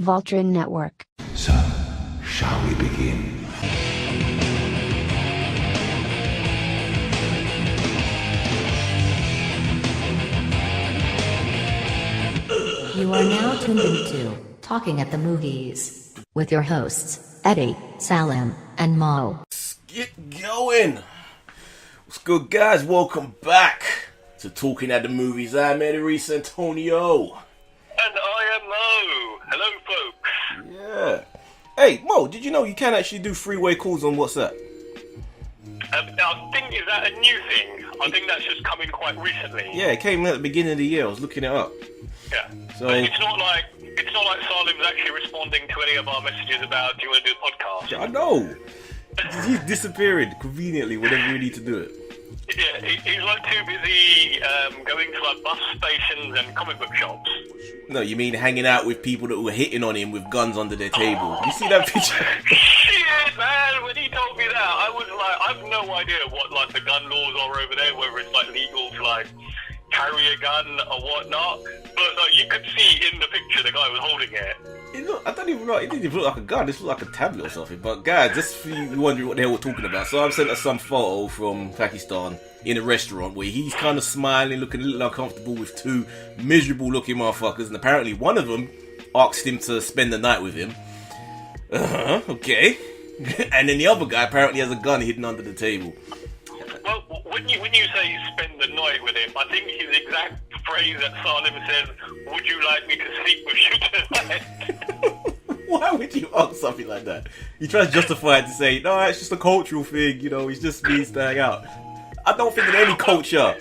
Voltron Network. So, shall we begin? You are now tuned into Talking at the Movies with your hosts, Eddie, Salim, and Mo. Let's get going. What's good, guys? Welcome back to Talking at the Movies. I'm Eddie Reese Antonio. And I am Mo. Hello, folks. Yeah. Hey, Mo, did you know you can actually do three-way calls on WhatsApp? I think, is that a new thing? I think that's just come in quite recently. Yeah, it came at the beginning of the year. I was looking it up. Yeah. So But it's not like Salim's actually responding to any of our messages about, do you want to do a podcast? I know. He's disappearing conveniently whenever we need to do it. Yeah, he's like too busy going to like bus stations and comic book shops. No, you mean hanging out with people that were hitting on him with guns under their table. You see that picture? Shit, man, when he told me that, I was like, I have no idea what like the gun laws are over there, whether it's like legal to like carry a gun or whatnot. But like, you could see in the picture the guy was holding it. I don't even know. It didn't even look like a gun. This looked like a tablet or something. But guys, just for you wondering what the hell we're talking about. So I've sent us some photo from Pakistan in a restaurant where he's kind of smiling, looking a little uncomfortable with two miserable looking motherfuckers. And apparently one of them asked him to spend the night with him. Okay. And then the other guy apparently has a gun hidden under the table. Well, when you say spend the night with him, I think his exact phrase that Salim says, "Would you like me to sleep with you tonight?" Why would you ask something like that? He tries to justify it to say, no, it's just a cultural thing, you know, he just needs to hang out. I don't think in any culture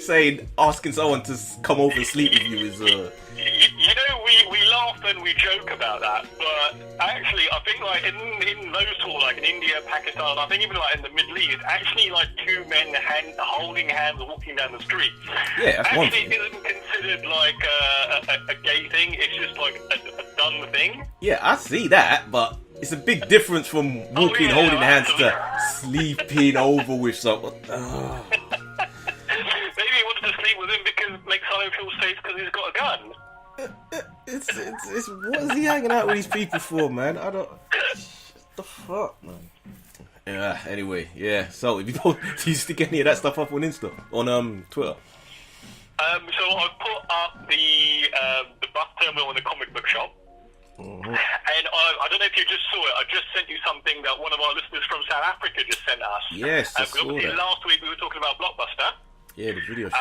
asking someone to come over and sleep with you is You know, we laugh and we joke about that, but actually, I think like in those two, like in India, Pakistan, I think even like in the Middle East, actually like two men holding hands walking down the street. Yeah, that's one actually thing. isn't considered like a gay thing. It's just like a dumb thing. Yeah, I see that, but it's a big difference from walking, holding hands to sleeping over with someone. Maybe he wants to sleep with him because it makes Salim feel safe because he's got a gun. It's what is he hanging out with these people for, man? I don't. What the fuck, man? Yeah. Anyway, yeah. So, do you stick any of that stuff up on Insta, on Twitter? So I put up the bus terminal in the comic book shop. Mm-hmm. And I don't know if you just saw it. I just sent you something that one of our listeners from South Africa just sent us. Yes, I saw obviously that. Last week we were talking about Blockbuster. Yeah, the video show.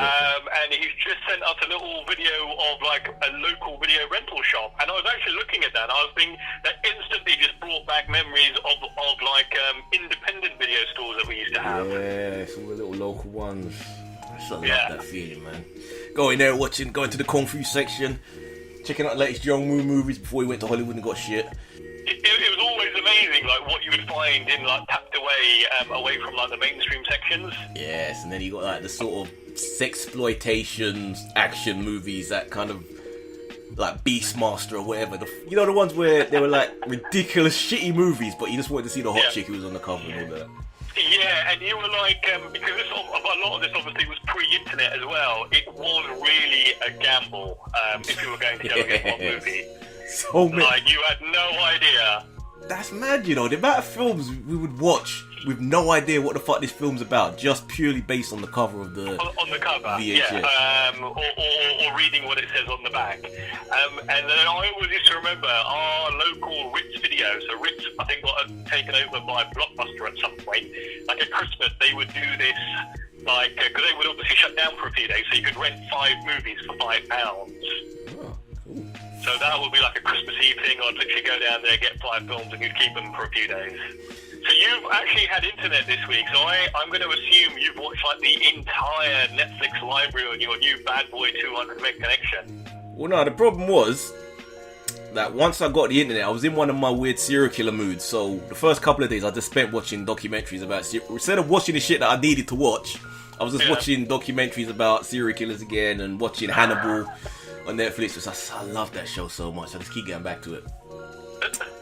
And he's just sent us a little video of like a local video rental shop. And I was actually looking at that. And I was thinking that instantly just brought back memories of like independent video stores that we used to have. Yeah, some of the little local ones. I love Yeah. that feeling, man. Going there, going to the Kung Fu section, checking out the latest John Woo movies before he went to Hollywood and got shit. It was always amazing, like what you would find in like tucked away from like the mainstream sections. Yes, and then you got like the sort of sexploitation action movies, that kind of like Beastmaster or whatever. You know, the ones where they were like ridiculous, shitty movies, but you just wanted to see the hot chick who was on the cover and all that. Yeah, and you were like, because a lot of this obviously was pre-internet as well, it was really a gamble if you were going to go get one movie. So many. Like, you had no idea. That's mad, you know, the amount of films we would watch with no idea what the fuck this film's about, just purely based on the cover of the On the cover, VHS. yeah, or reading what it says on the back. And then I always used to remember our local Ritz video. So Ritz, I think, got taken over by Blockbuster at some point. Like at Christmas, they would do this, like, because they would obviously shut down for a few days, so you could rent 5 movies for £5. Oh, cool. So that would be like a Christmas Eve thing. I'd literally go down there, get 5 films, and you'd keep them for a few days. So you've actually had internet this week, so I'm going to assume you've watched like the entire Netflix library on your new bad boy 200 meg connection. Well, no, the problem was that once I got the internet, I was in one of my weird serial killer moods. So the first couple of days, I just spent watching documentaries about instead of watching the shit that I needed to watch, I was just watching documentaries about serial killers again and watching Hannibal on Netflix. Because I love that show so much. I just keep getting back to it.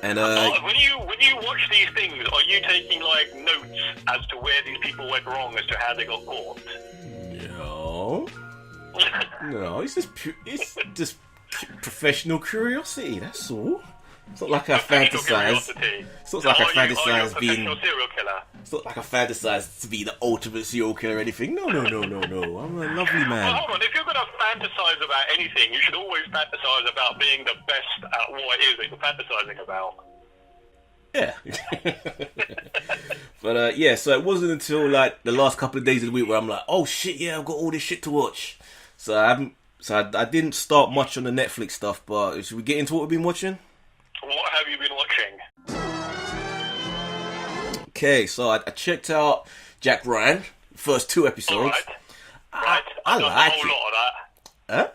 And when you watch these things, are you taking like notes as to where these people went wrong as to how they got caught? No, no, it's just professional curiosity. That's all. It's not like I fantasize. It's not like I fantasize being. Serial killer. It's not like I fantasize to be the ultimate serial killer or anything. No. I'm a lovely man. Well, hold on. If you're going to fantasize about anything, you should always fantasize about being the best at what it is that you're fantasizing about. Yeah. But yeah, so it wasn't until like the last couple of days of the week where I'm like, oh shit, yeah, I've got all this shit to watch. So I didn't start much on the Netflix stuff, but should we get into what we've been watching? What have you been watching? Okay, so I checked out Jack Ryan, first 2 episodes. Right. I like it. Lot of that. Huh?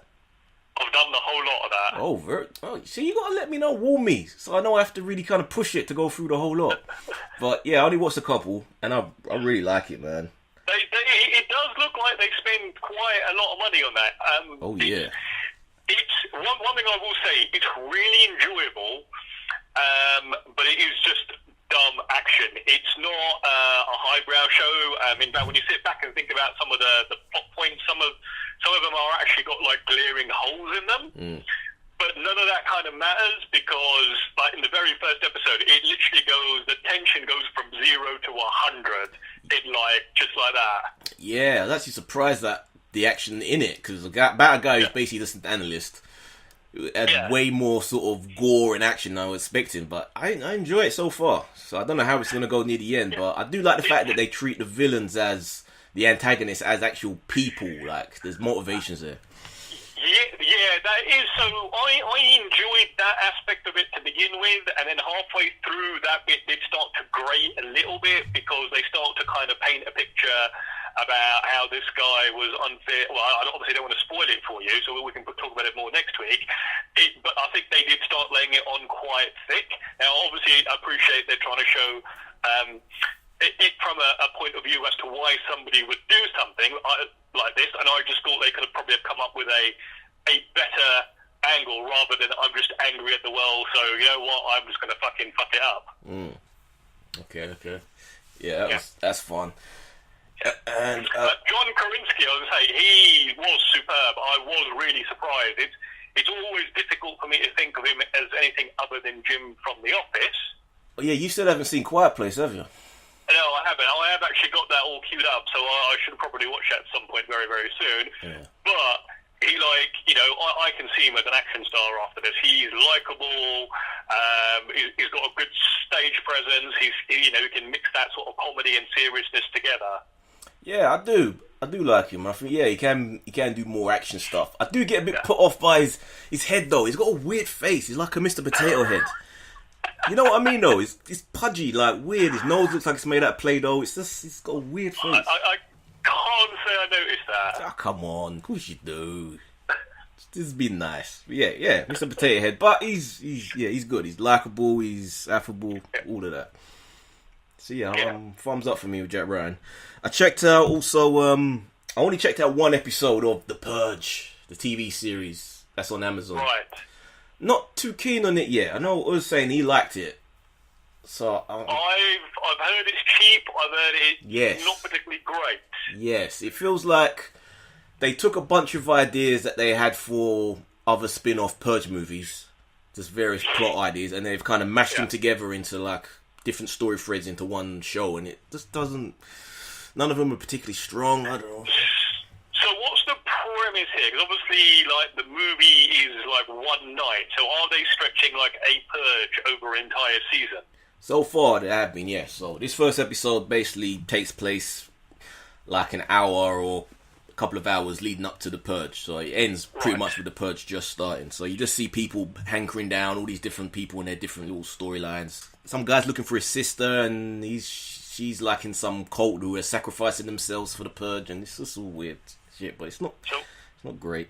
I've done the whole lot of that. Oh, so you gotta let me know, warn me, so I know I have to really kind of push it to go through the whole lot. But yeah, I only watched a couple, and I really like it, man. It does look like they spend quite a lot of money on that. Oh yeah. It's one thing I will say. It's really enjoyable, but it is just dumb action. It's not a highbrow show. In fact, when you sit back and think about some of the plot points, some of them are actually got like glaring holes in them. But none of that kind of matters because, like in the very first episode, it literally the tension goes from 0 to 100 in just like that. Yeah, I was actually surprised that the action in it, because about a guy who's basically just an analyst, had way more sort of gore and action than I was expecting, but I enjoy it so far. So I don't know how it's going to go near the end, but I do like the fact that they treat the villains as the antagonists as actual people. Like there's motivations there. Yeah, that is. So I enjoyed that aspect of it to begin with, and then halfway through that bit did start to grate a little bit because they start to kind of paint a picture about how this guy was unfair. Well, I obviously don't want to spoil it for you, so we can talk about it more next week. But I think they did start laying it on quite thick. Now, obviously, I appreciate they're trying to show it from a point of view as to why somebody would do something like this, and I just thought they could have probably come up with a better angle rather than I'm just angry at the world, so you know what, I'm just going to fucking fuck it up. Okay. Yeah, that's fun. And John Krasinski, I was going to say, he was superb. I was really surprised. It's always difficult for me to think of him as anything other than Jim from The Office. Oh yeah, you still haven't seen Quiet Place, have you? No, I haven't. I have actually got that all queued up, so I should probably watch that at some point very, very soon. Yeah. But he, I can see him as an action star after this. He's likable. He's got a good stage presence. He can mix that sort of comedy and seriousness together. Yeah, I do like him. I think he can do more action stuff. I do get a bit put off by his head though. He's got a weird face. He's like a Mr. Potato Head. You know what I mean though? It's pudgy, like weird. His nose looks like it's made out of Play-Doh. He's got a weird face. I can't say I noticed that. Oh, come on, of course you do. This has been nice. Yeah, Mr. Potato Head. But he's good. He's likable. He's affable. All of that. So thumbs up for me with Jack Ryan. I checked out also. I only checked out one episode of The Purge, the TV series that's on Amazon. Right. Not too keen on it yet. I know what was saying he liked it. So I've heard it's cheap. I've heard it's not particularly great. Yes, it feels like they took a bunch of ideas that they had for other spin-off Purge movies, just various plot ideas, and they've kind of mashed them together into like different story threads into one show, and it just doesn't. None of them are particularly strong. I don't know. So what's the premise here? Because obviously, like, the movie is like one night. So are they stretching like a purge over an entire season? So far, they have been, yes. So this first episode basically takes place like an hour or a couple of hours leading up to the purge. So it ends pretty much with the purge just starting. So you just see people hankering down, all these different people and their different little storylines. Some guy's looking for his sister, and she's like in some cult who are sacrificing themselves for the purge, and it's just all weird shit. But it's not great.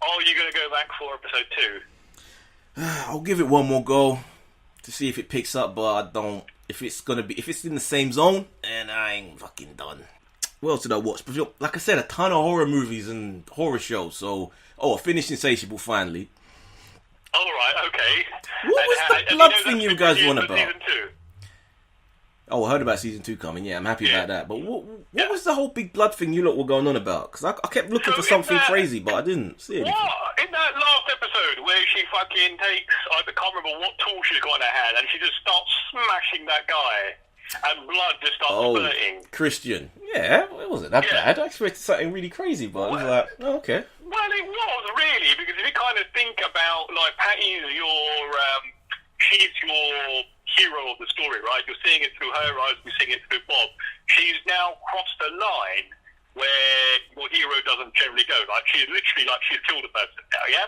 Are you going to go back for episode 2? I'll give it one more go to see if it picks up, but I don't. If it's in the same zone, and I ain't fucking done. What else did I watch? But like I said, a ton of horror movies and horror shows. So, I finished Insatiable finally. All right, okay. What was the blood thing you guys want about? Season 2? Oh, I heard about season 2 coming. Yeah, I'm happy about that. But what was the whole big blood thing you lot were going on about? Because I kept looking for something crazy, but I didn't see anything. What? In that last episode, episode where she fucking takes, I can't remember what tool she's got in her hand, and she just starts smashing that guy, and blood just starts spurting. Christian. Yeah, it wasn't that bad. I expected something really crazy, but it was like, oh, okay. Well, it was really, because if you kind of think about, like, Patty's she's your hero of the story, right? You're seeing it through her eyes, we're seeing it through Bob. She's now crossed a line where your hero doesn't generally go. Like, she's literally like she's killed a person now, yeah?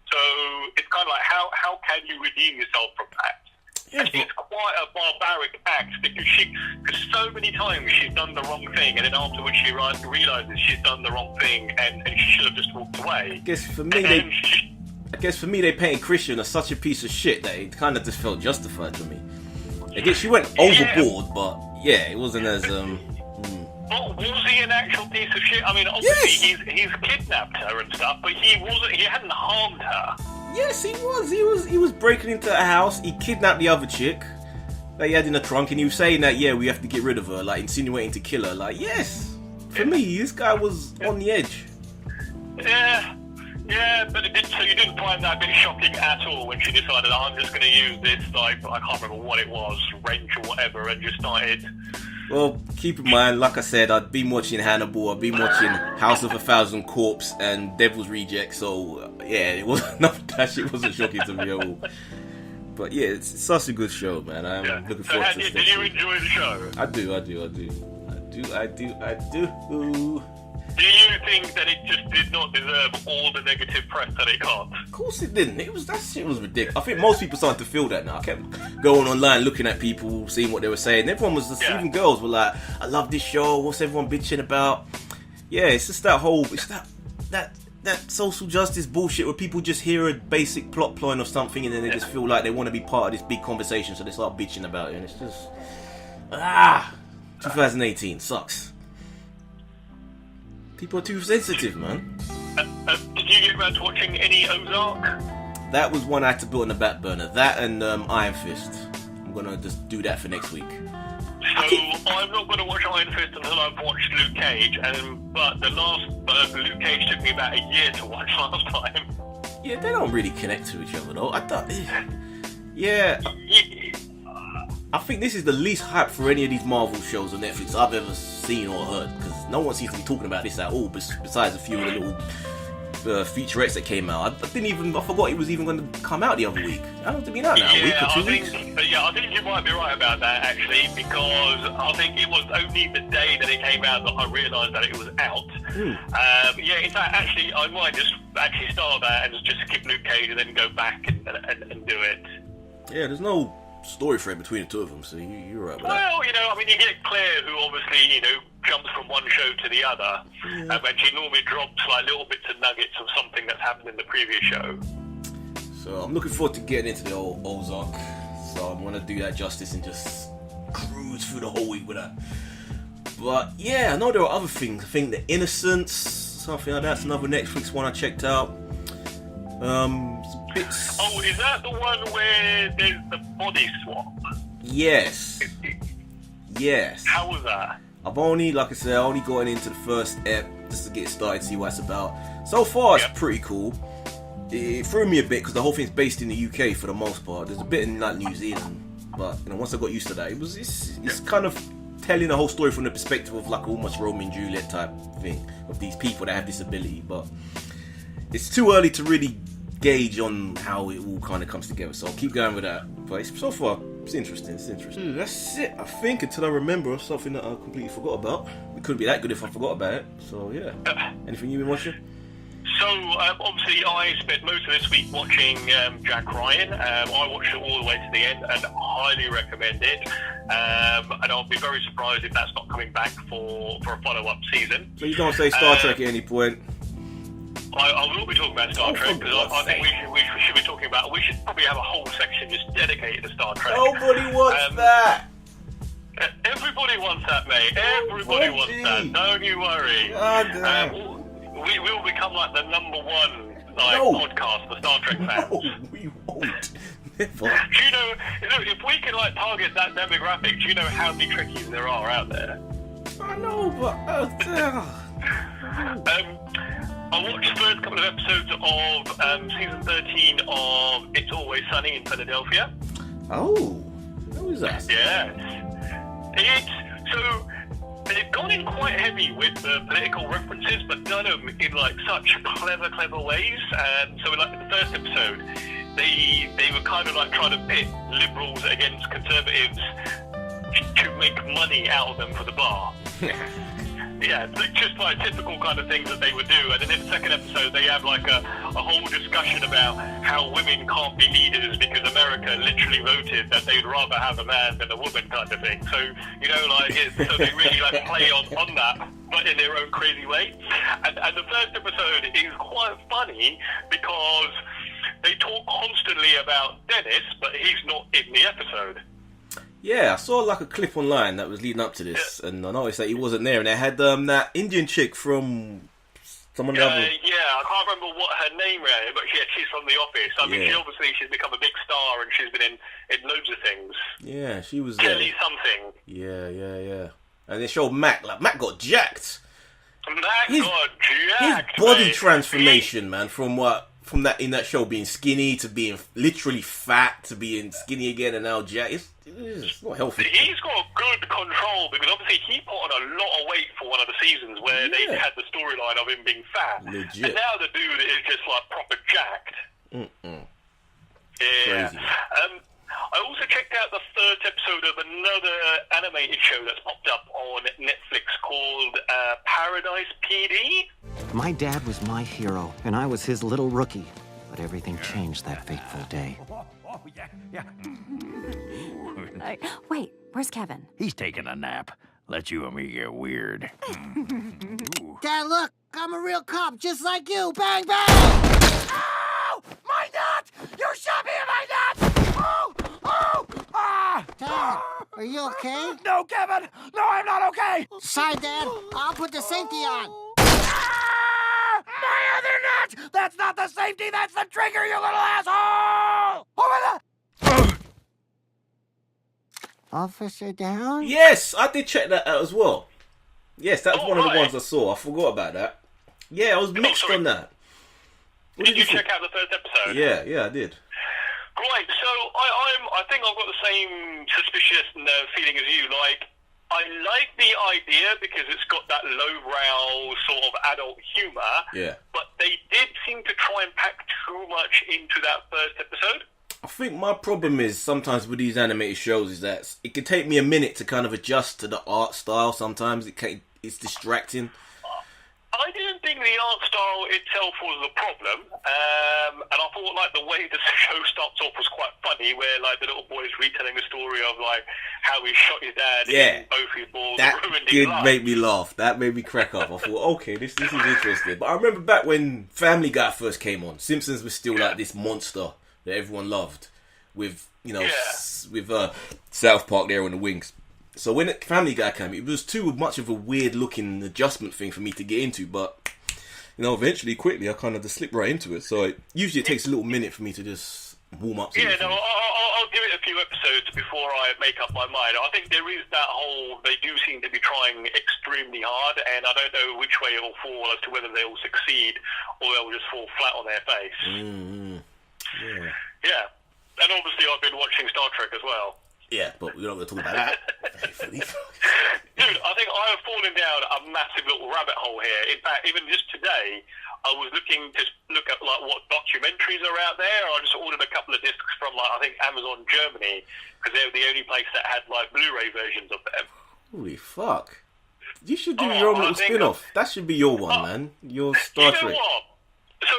So it's kind of like, how can you redeem yourself from that? Yeah, and it's quite a barbaric act, because so many times she's done the wrong thing, and then afterwards she realizes she's done the wrong thing, and she should have just walked away. I guess for me, they painted Christian as such a piece of shit that it kind of just felt justified to me. I guess she went overboard, but yeah, it wasn't as But was he an actual piece of shit? I mean, obviously he's kidnapped her and stuff, but he hadn't harmed her. Yes, he was. He was breaking into a house. He kidnapped the other chick that he had in the trunk, and he was saying that, yeah, we have to get rid of her, like insinuating to kill her. Like, yes, for me, this guy was on the edge. Yeah, but so you didn't find that a bit shocking at all when she decided, I'm just going to use this, like, I can't remember what it was, wrench or whatever, and just started... Well, keep in mind, like I said, I'd been watching Hannibal, I'd been watching House of a Thousand Corpse and Devil's Reject, so yeah, it wasn't that shit wasn't shocking to me at all. But yeah, it's such a good show, man. I'm looking forward to it. Did you enjoy the show? I do. Do you think that it just did not deserve all the negative press that it got? Of course it didn't. That shit was ridiculous. I think most people started to feel that now. I kept going online, looking at people, seeing what they were saying. And everyone was just, even girls were like, I love this show. What's everyone bitching about? Yeah, it's just that whole, that social justice bullshit where people just hear a basic plot point of something and then they just feel like they want to be part of this big conversation, so they start bitching about it. And it's just, 2018 sucks. People are too sensitive, man. Did you get around to watching any Ozark? That was one I had to put on the back burner. That and Iron Fist. I'm gonna just do that for next week. So I'm not gonna watch Iron Fist until I've watched Luke Cage, but the last Luke Cage took me about a year to watch last time. Yeah, they don't really connect to each other though. I thought, yeah. I think this is the least hype for any of these Marvel shows on Netflix I've ever seen or heard, because no one seems to be talking about this at all, besides a few of the little featurettes that came out. I forgot it was even going to come out the other week. I don't think it's been out now, a week or 2 weeks. I think you might be right about that, actually, because I think it was only the day that it came out that I realised that it was out. In fact, actually, I might just actually start that and just skip Luke Cage and then go back and do it. Yeah, there's no story thread between the two of them, so you're right with that. Well, you get Claire, who obviously, jumps from one show to the other, and she normally drops like little bits and nuggets of something that's happened in the previous show. So I'm looking forward to getting into the old Ozark, so I'm going to do that justice and just cruise through the whole week with that. But yeah, I know there are other things. I think The Innocents, something like that's another Netflix one I checked out. Oh, is that the one where there's the body swap? Yes. How was that? I've only gotten into the first ep just to get started, see what it's about. So far, it's pretty cool. It threw me a bit because the whole thing's based in the UK for the most part. There's a bit in like New Zealand, but once I got used to that, it's kind of telling the whole story from the perspective of like almost Romeo and Juliet type thing of these people that have disability. But it's too early to really gauge on how it all kind of comes together, so I'll keep going with that. But so far, it's interesting. That's it, I think, until I remember something that I completely forgot about. It couldn't be that good if I forgot about it. So yeah. Anything you've been watching? So obviously I spent most of this week watching Jack Ryan. I watched it all the way to the end and highly recommend it. And I'll be very surprised if that's not coming back for a follow-up season. Please don't say Star Trek at any point. I will be talking about Star Trek, because I think we should be talking about. We should probably have a whole section just dedicated to Star Trek. Nobody wants that. Everybody wants that, mate. Everybody wants that. Don't you worry. We will become like the number one podcast for Star Trek fans. No, we won't. Never. Do you know if we can target that demographic? Do you know how many Trekkies there are out there? I know, but I watched the first couple of episodes of season 13 of It's Always Sunny in Philadelphia. Oh, who is that? Yes. So they've gone in quite heavy with the political references, but done them in like such clever ways. So like in the first episode, they were kind of like trying to pit liberals against conservatives to make money out of them for the bar. Yeah, just like typical kind of things that they would do. And then in the second episode, they have like a whole discussion about how women can't be leaders because America literally voted that they'd rather have a man than a woman kind of thing. So, you know, like, so they really like play on that, but in their own crazy way. And the first episode is quite funny because they talk constantly about Dennis, but he's not in the episode. Yeah, I saw like a clip online that was leading up to this, and I noticed that he wasn't there, and they had that Indian chick from someone else. Yeah, I can't remember what her name is, but yeah, she's from The Office. I mean, she's become a big star, and she's been in loads of things. Yeah, she was there. Kelly something. Yeah. And they showed Mac. Like, Mac got jacked. Mac got jacked. His body transformation, man, from that in that show being skinny to being literally fat to being skinny again and now jacked. It's not healthy. He's got good control because obviously he put on a lot of weight for one of the seasons where they had the storyline of him being fat. Legit. And now the dude is just like proper jacked. Yeah. Crazy. I also checked out the first episode of another animated show that's popped up on Netflix called Paradise PD. My dad was my hero, and I was his little rookie. But everything changed that fateful day. Wait, where's Kevin? He's taking a nap. Let you and me get weird. Dad, look! I'm a real cop, just like you! Bang, bang! Ow! My nut! You shot me in my nut! Oh! Oh! Ah! Dad, are you okay? No, Kevin! No, I'm not okay! Sorry, Dad. I'll put the safety on. Ah! My other nut! That's not the safety, that's the trigger, you little asshole! Over Officer down? Yes, I did check that out as well. Yes, that was one of the ones I saw. I forgot about that. Yeah, I was mixed on that. Did you check out the first episode? Yeah, I did. Right, so I think I've got the same suspicious feeling as you. Like, I like the idea because it's got that lowbrow sort of adult humour. Yeah. But they did seem to try and pack too much into that first episode. I think my problem is sometimes with these animated shows is that it can take me a minute to kind of adjust to the art style. Sometimes it's distracting. I didn't think the art style itself was the problem, and I thought like the way the show starts off was quite funny, where like the little boy's retelling the story of like how he shot his dad in both his balls. That and ruined his did life. make me laugh. That made me crack up. I thought, okay, this is interesting. But I remember back when Family Guy first came on, Simpsons was still like this monster that everyone loved, with South Park there on the wings. So when Family Guy came, it was too much of a weird looking adjustment thing for me to get into, but eventually, quickly, I kind of just slipped right into it. So usually it takes a little minute for me to just warm up to Yeah, it. no, I'll give it a few episodes before I make up my mind. I think there is that whole, they do seem to be trying extremely hard, and I don't know which way it will fall as to whether they will succeed or they'll just fall flat on their face. Yeah. And obviously I've been watching Star Trek as well. Yeah, but we're not going to talk about that. Dude, I think I have fallen down a massive little rabbit hole here. In fact, even just today, I was looking to look at like what documentaries are out there. I just ordered a couple of discs from like I think Amazon Germany because they're the only place that had like Blu-ray versions of them. Holy fuck! You should do your own little spin-off. That should be your one, man. Your Star Trek. You know what? So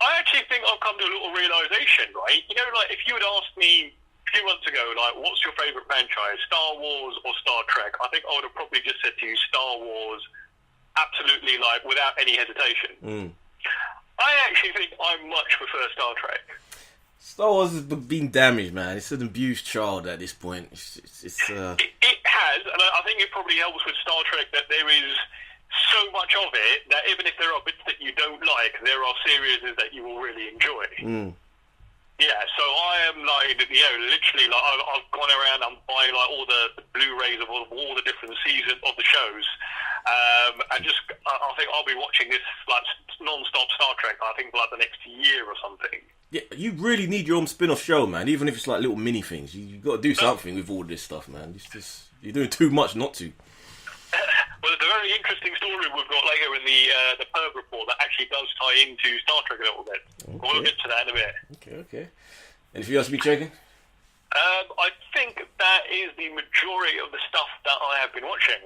I actually think I've come to a little realization, right? You know, like if you had asked me a few months ago, like, what's your favourite franchise, Star Wars or Star Trek? I think I would have probably just said to you Star Wars, absolutely, like, without any hesitation. I actually think I much prefer Star Trek. Star Wars has been damaged, man. It's an abused child at this point. It has, and I think it probably helps with Star Trek that there is so much of it that even if there are bits that you don't like, there are series that you will really enjoy. Yeah, so I am like, literally, like I've gone around and buying like all the Blu-rays of all the different seasons of the shows, and I think I'll be watching this like non-stop think for like the next year or something. Yeah, you really need your own spin-off show, man. Even if it's like little mini things, you got to do something with all this stuff, man. It's just you're doing too much not to. Well, there's a very interesting story we've got later in the Perv report that actually does tie into Star Trek a little bit. Okay. We'll get to that in a bit. Okay. Anything else to be checking? I think that is the majority of the stuff that I have been watching.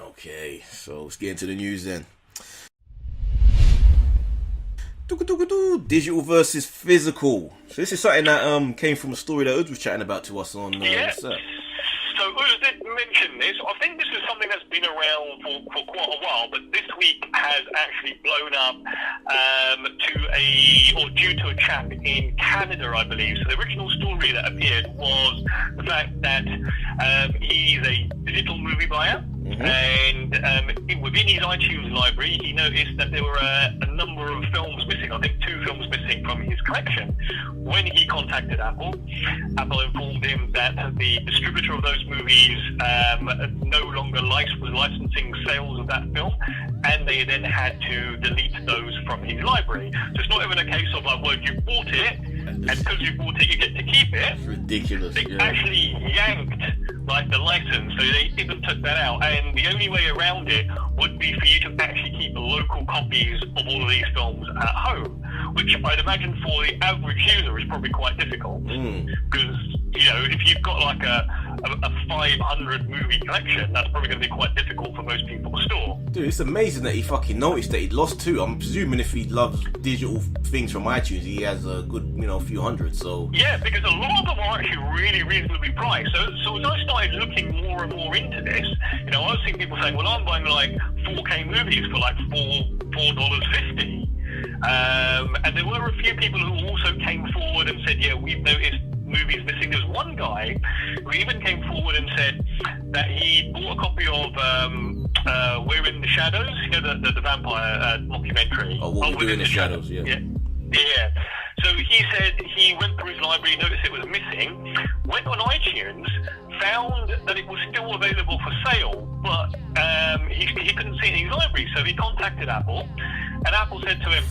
Okay, so let's get into the news then. Digital versus physical. So this is something that came from a story that Ud was chatting about to us on So Uz did mention this. I think this is something that's been around for quite a while, but this week has actually blown up due to a chap in Canada, I believe. So the original story that appeared was the fact that he's a digital movie buyer. And within his iTunes library, he noticed that there were a number of films missing. I think 2 films missing from his collection. When he contacted Apple, Apple informed him that the distributor of those movies no longer was licensing sales of that film, and they then had to delete those from his library. So it's not even a case of like, well, you bought it, and because you bought it, you get to keep it. It's ridiculous. They actually yanked like the license, so they even took that out. And the only way around it would be for you to actually keep local copies of all of these films at home, which I'd imagine for the average user is probably quite difficult. Because, if you've got like a 500 movie collection, that's probably going to be quite difficult for most people to store. Dude, it's amazing that he fucking noticed that he'd lost 2. I'm presuming if he loves digital things from iTunes, he has a good, few hundred, so... Yeah, because a lot of them are actually really reasonably priced. So as I started looking more and more into this, I was seeing people saying, well, I'm buying like 4K movies for like $4.50. And there were a few people who also came forward and said, yeah, we've noticed movies missing. There's one guy who even came forward and said that he bought a copy of We're in the Shadows, the vampire documentary. Oh, What We Do in the Shadows, yeah. So he said he went through his library, noticed it was missing, went on iTunes, found that it was still available for sale, but he couldn't see it in his library, so he contacted Apple, and Apple said to him,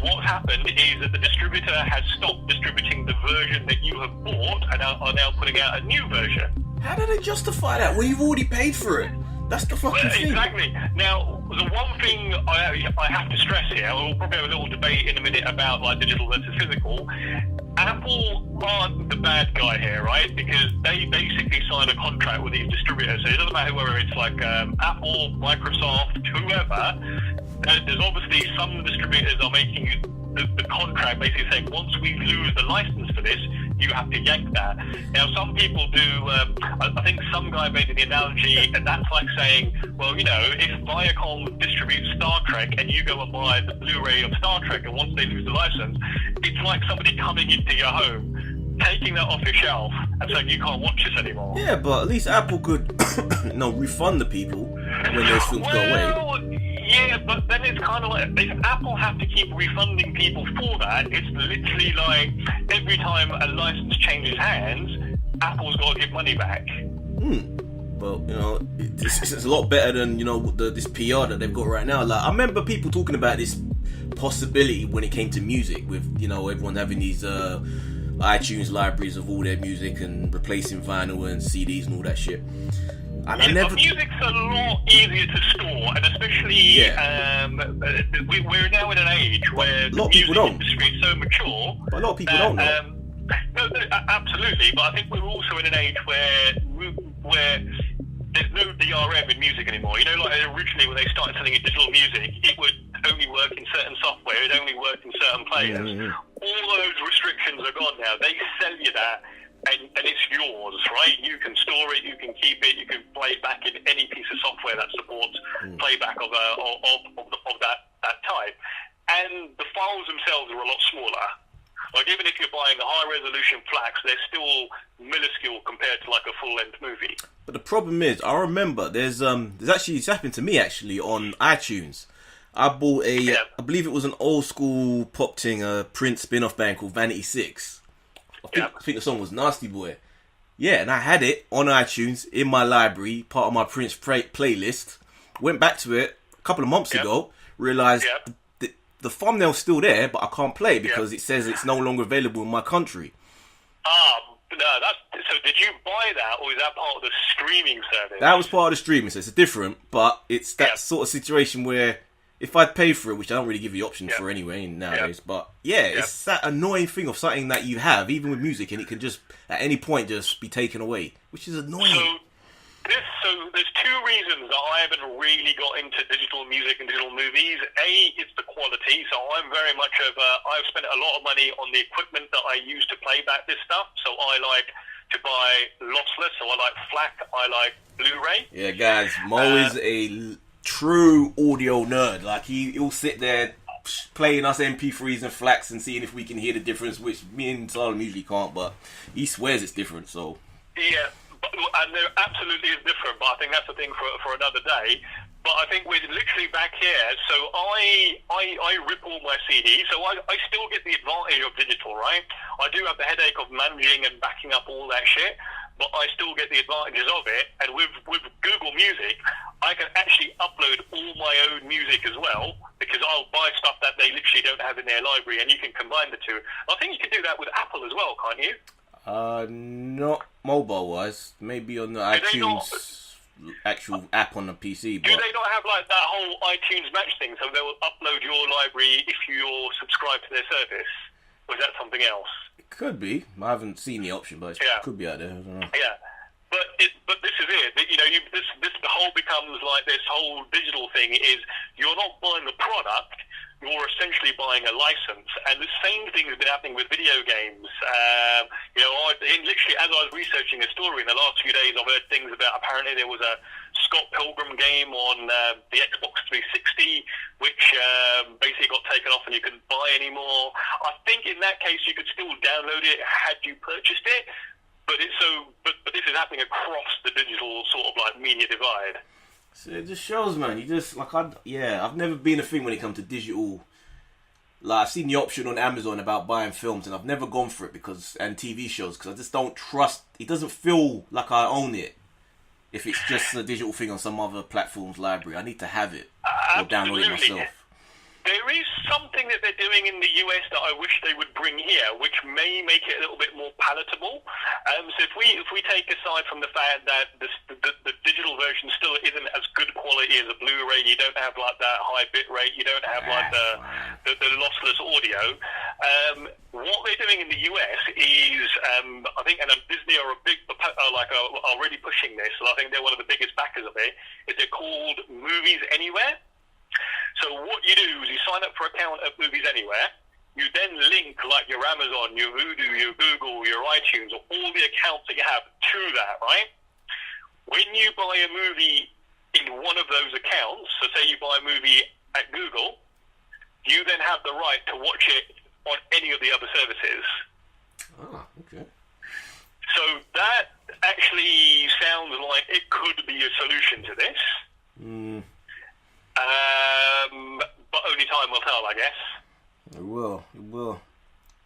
what's happened is that the distributor has stopped distributing the version that you have bought and are now putting out a new version. How do they justify that when you've already paid for it? That's the fucking thing. Exactly. Now, the one thing I have to stress here, we'll probably have a little debate in a minute about like digital versus physical. Apple aren't the bad guy here, right? Because they basically sign a contract with these distributors. So it doesn't matter whether it's like Apple, Microsoft, whoever. There's obviously some distributors are making the contract basically saying once we lose the license for this, you have to yank that. Now, some people do, I think some guy made the analogy, and that's like saying, well, if Viacom distributes Star Trek and you go and buy the Blu-ray of Star Trek, and once they lose the license, it's like somebody coming into your home, taking that off your shelf, and saying you can't watch this anymore. Yeah, but at least Apple could, refund the people when those films go away. Yeah, but then it's kind of like, if Apple have to keep refunding people for that, it's literally like every time a license changes hands, Apple's got to give money back. But, it's a lot better than, this PR that they've got right now. Like, I remember people talking about this possibility when it came to music with, everyone having these iTunes libraries of all their music and replacing vinyl and CDs and all that shit. But music's a lot easier to store, and especially we're now in an age where the music industry is so mature. But a lot of people don't know. No, absolutely, but I think we're also in an age where there's no DRM in music anymore. Like originally when they started selling you digital music, it would only work in certain software, it only worked in certain players. All those restrictions are gone now. They sell you that. And it's yours, right? You can store it, you can keep it, you can play back in any piece of software that supports playback of that type. And the files themselves are a lot smaller. Like even if you're buying a high resolution flax, they're still minuscule compared to like a full length movie. But the problem is, I remember there's actually, it's happened to me actually on iTunes. I bought I believe it was an old school pop ting, Prince spin-off band called Vanity 6. I think the song was Nasty Boy. Yeah, and I had it on iTunes in my library, part of my Prince playlist. Went back to it a couple of months ago, realised the thumbnail's still there, but I can't play it because it says it's no longer available in my country. No, so did you buy that, or is that part of the streaming service? That was part of the streaming, so it's different, but it's that sort of situation where if I'd pay for it, which I don't really give you options for anyway nowadays, but it's that annoying thing of something that you have, even with music, and it can just, at any point, just be taken away, which is annoying. So there's two reasons that I haven't really got into digital music and digital movies. A, it's the quality. So I'm very much I've spent a lot of money on the equipment that I use to play back this stuff. So I like to buy lossless. So I like FLAC. I like Blu-ray. Yeah, guys, Mo is a true audio nerd. Like he'll sit there playing us MP3s and FLACs and seeing if we can hear the difference, which me and Salem usually can't. But he swears it's different. So yeah. And there absolutely is different, but I think that's a thing for another day. But I think we're literally back here. So I rip all my CDs, so I still get the advantage of digital, right? I do have the headache of managing and backing up all that shit, but I still get the advantages of it. And with Google Music, I can actually upload all my own music as well, because I'll buy stuff that they literally don't have in their library, and you can combine the two. I think you can do that with Apple as well, can't you? Not mobile-wise. Maybe on the iTunes actual app on the PC. But do they not have like that whole iTunes match thing? So they'll upload your library if you're subscribed to their service? Or is that something else? It could be. I haven't seen the option, but it could be out there. I don't know. Yeah. But this is it. You know, this whole becomes like this whole digital thing is you're not buying the product, you're essentially buying a license. And the same thing has been happening with video games. You know, literally as I was researching a story in the last few days, I've heard things about apparently there was a Scott Pilgrim game on the Xbox 360, which basically got taken off and you couldn't buy anymore. I think in that case you could still download it had you purchased it. But this is happening across the digital sort of like media divide. So it just shows, man. You just like I've never been a thing when it comes to digital. Like I've seen the option on Amazon about buying films, and I've never gone for it and TV shows because I just don't trust. It doesn't feel like I own it. If it's just a digital thing on some other platform's library, I need to have it or download it myself. There is something that they're doing in the US that I wish they would bring here, which may make it a little bit more palatable. So if we take aside from the fact that the digital version still isn't as good quality as a Blu-ray, you don't have like that high bit rate, you don't have like the lossless audio. What they're doing in the US is, I think, and Disney are already pushing this, and I think they're one of the biggest backers of it. Is they're called Movies Anywhere. So what you do is you sign up for an account at Movies Anywhere. You then link like your Amazon, your Vudu, your Google, your iTunes, or all the accounts that you have to that, right? When you buy a movie in one of those accounts, so say you buy a movie at Google, you then have the right to watch it on any of the other services. Oh, okay. So that actually sounds like it could be a solution to this. But only time will tell, I guess. It will.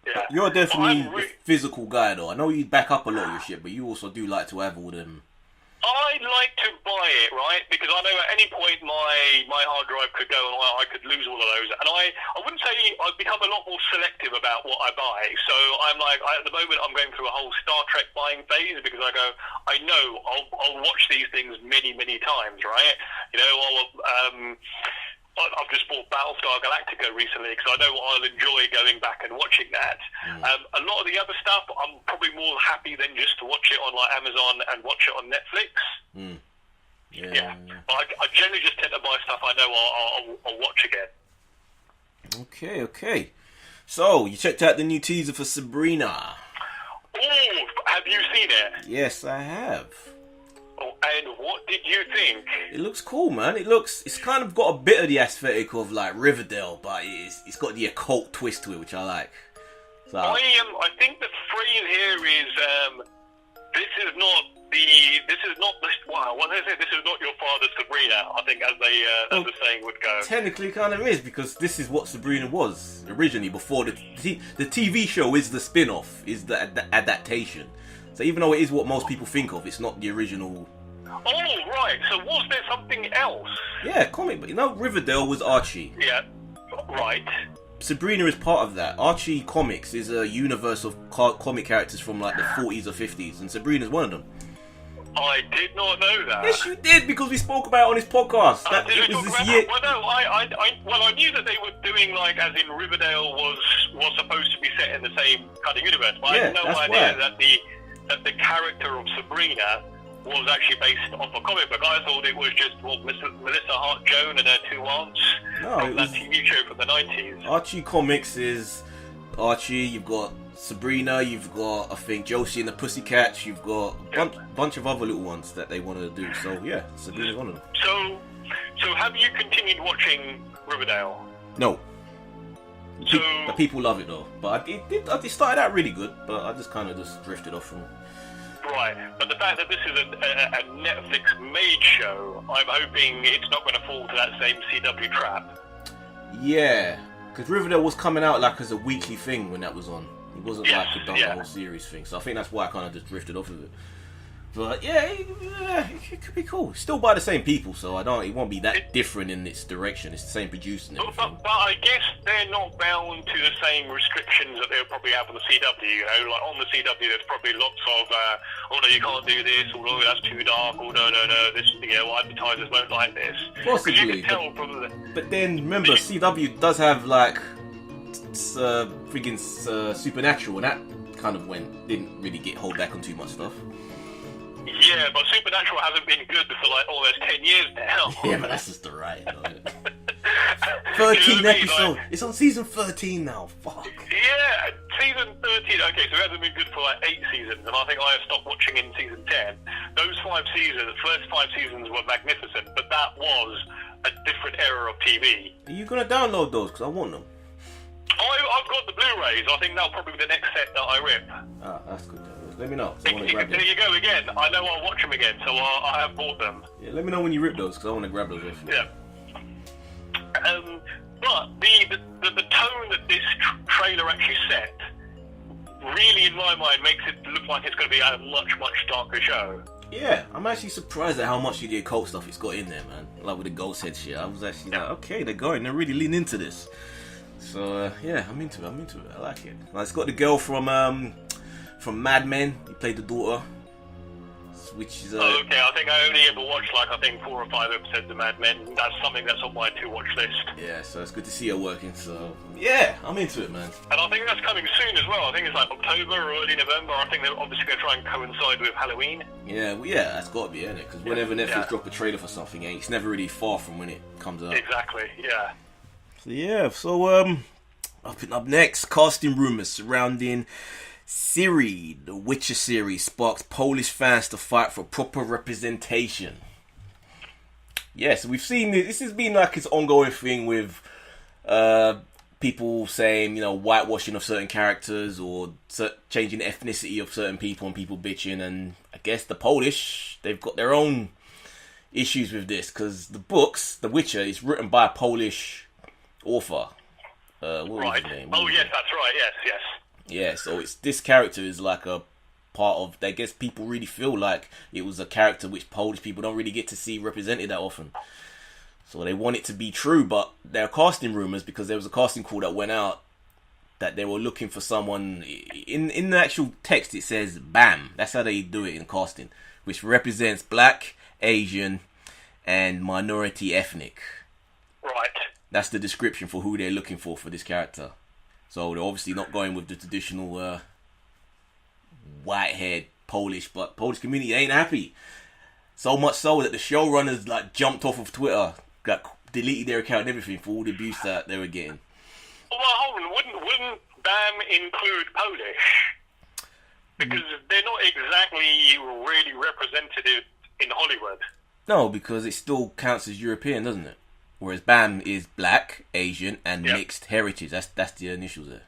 Yeah. You're definitely a physical guy, though. I know you back up a lot of your shit, but you also do like to have all them. I like to buy it, right? Because I know at any point my hard drive could go and I could lose all of those. And I wouldn't say I've become a lot more selective about what I buy. So I'm like, at the moment I'm going through a whole Star Trek buying phase because I know I'll watch these things many, many times, right? You know, I've just bought Battlestar Galactica recently because I know I'll enjoy going back and watching that. A lot of the other stuff, I'm probably more happy than just to watch it on like Amazon and watch it on Netflix. Yeah. But I generally just tend to buy stuff I know I'll watch again. Okay. So, you checked out the new teaser for Sabrina. Oh, have you seen it? Yes, I have. And what did you think? It looks cool, man. It's kind of got a bit of the aesthetic of like Riverdale, but it's got the occult twist to it, which I like. So I think the phrase here is this is not your father's Sabrina. I think as the saying would go. Technically, it kind of is because this is what Sabrina was originally before the TV show is the spin-off, is the adaptation. So even though it is what most people think of, it's not the original. Oh, right. So was there something else? Yeah, comic. But you know, Riverdale was Archie. Yeah. Right. Sabrina is part of that. Archie Comics is a universe of comic characters from like the 40s or 50s, and Sabrina's one of them. I did not know that. Yes, you did, because we spoke about it on his podcast. Did we it was talk this about year. that? Well, no, I knew that they were doing, like, as in Riverdale was supposed to be set in the same kind of universe, but I had no idea that the character of Sabrina was actually based off a comic book. I thought it was just Melissa Hart-Jones and her two aunts from that TV show from the 90s. Archie Comics is Archie, you've got Sabrina, you've got, I think, Josie and the Pussycats, you've got a bunch of other little ones that they wanted to do. So, yeah, Sabrina's one of them. So have you continued watching Riverdale? No. The people love it, though. But it started out really good, but I just kind of just drifted off from it. Right, but the fact that this is a Netflix-made show, I'm hoping it's not going to fall to that same CW trap. Yeah, because Riverdale was coming out like as a weekly thing when that was on. It wasn't like a done the whole series thing, so I think that's why I kind of just drifted off of it. But yeah, it could be cool. Still by the same people, so it won't be that different in its direction. It's the same producer and everything. But I guess they're not bound to the same restrictions that they'll probably have on the CW. You know, like on the CW, there's probably lots of, oh no, you can't do this, or oh, that's too dark, or no, this, advertisers won't like this. Possibly. You can tell from but then remember, CW does have like friggin' Supernatural, and that kind of didn't really get hold back on too much stuff. Yeah, but Supernatural hasn't been good for like almost 10 years now. Yeah, but that's just the right. 13 episodes. It's on season 13 now. Fuck. Yeah, season 13. Okay, so it hasn't been good for like 8 seasons, and I think I have stopped watching in season 10. Those 5 seasons, the first 5 seasons were magnificent, but that was a different era of TV. Are you gonna download those? Because I want them. I've got the Blu-rays. I think that'll probably be the next set that I rip. Ah, that's good. Let me know. There you go again. I know I'll watch them again, so I have bought them. Yeah, let me know when you rip those, because I want to grab those. Yeah. But the tone that this trailer actually set, really, in my mind, makes it look like it's going to be a much, much darker show. Yeah, I'm actually surprised at how much of the occult stuff it's got in there, man. Like with the ghost head shit. I was actually like, okay, they're really leaning into this. So, yeah, I'm into it. I like it. Like, it's got the girl from Mad Men. He played the daughter. Which is... okay, I think I only ever watched, 4 or 5 episodes of Mad Men. That's something that's on my to-watch list. Yeah, so it's good to see her working, so... Yeah, I'm into it, man. And I think that's coming soon as well. I think it's October or early November. I think they're obviously going to try and coincide with Halloween. Yeah, that's got to be, isn't it? Because whenever Netflix drop a trailer for something, it's never really far from when it comes out. Exactly, yeah. So up next, casting rumours surrounding Ciri, the Witcher series, sparks Polish fans to fight for proper representation. Yes, we've seen this has been like its ongoing thing with people saying, whitewashing of certain characters or changing the ethnicity of certain people and people bitching. And I guess the Polish, they've got their own issues with this because the books, The Witcher, is written by a Polish author. What was his name? Oh, yes, that's right. Yes. Yeah, so this character is like a part of, I guess people really feel like it was a character which Polish people don't really get to see represented that often. So they want it to be true, but there are casting rumours because there was a casting call that went out that they were looking for someone, in the actual text it says BAM, that's how they do it in casting, which represents Black, Asian and minority ethnic. Right. That's the description for who they're looking for this character. So they're obviously not going with the traditional white-haired Polish, but Polish community ain't happy. So much so that the showrunners jumped off of Twitter, deleted their account and everything for all the abuse that they were getting. Well, hold on, wouldn't BAM include Polish? Because they're not exactly really representative in Hollywood. No, because it still counts as European, doesn't it? Whereas BAM is Black, Asian, and mixed heritage. That's the initials there.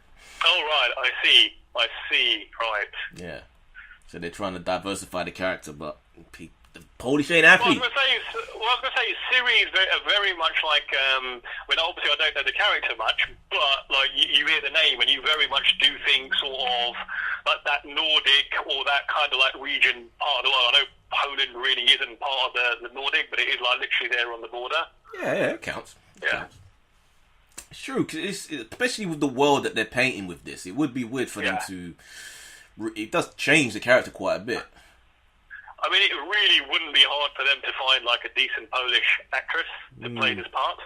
Oh, right. I see. Right. Yeah. So they're trying to diversify the character, but the Polish ain't happy. Well, I was going to say, Ciri is very much like, obviously I don't know the character much, but you hear the name and you very much do think sort of like that Nordic or that kind of region part of the world. I know Poland really isn't part of the Nordic, but it is literally there on the border. Yeah, it counts. Yeah. It's true, cause especially with the world that they're painting with this, it would be weird for them to. It does change the character quite a bit. I mean, it really wouldn't be hard for them to find like a decent Polish actress to play this part.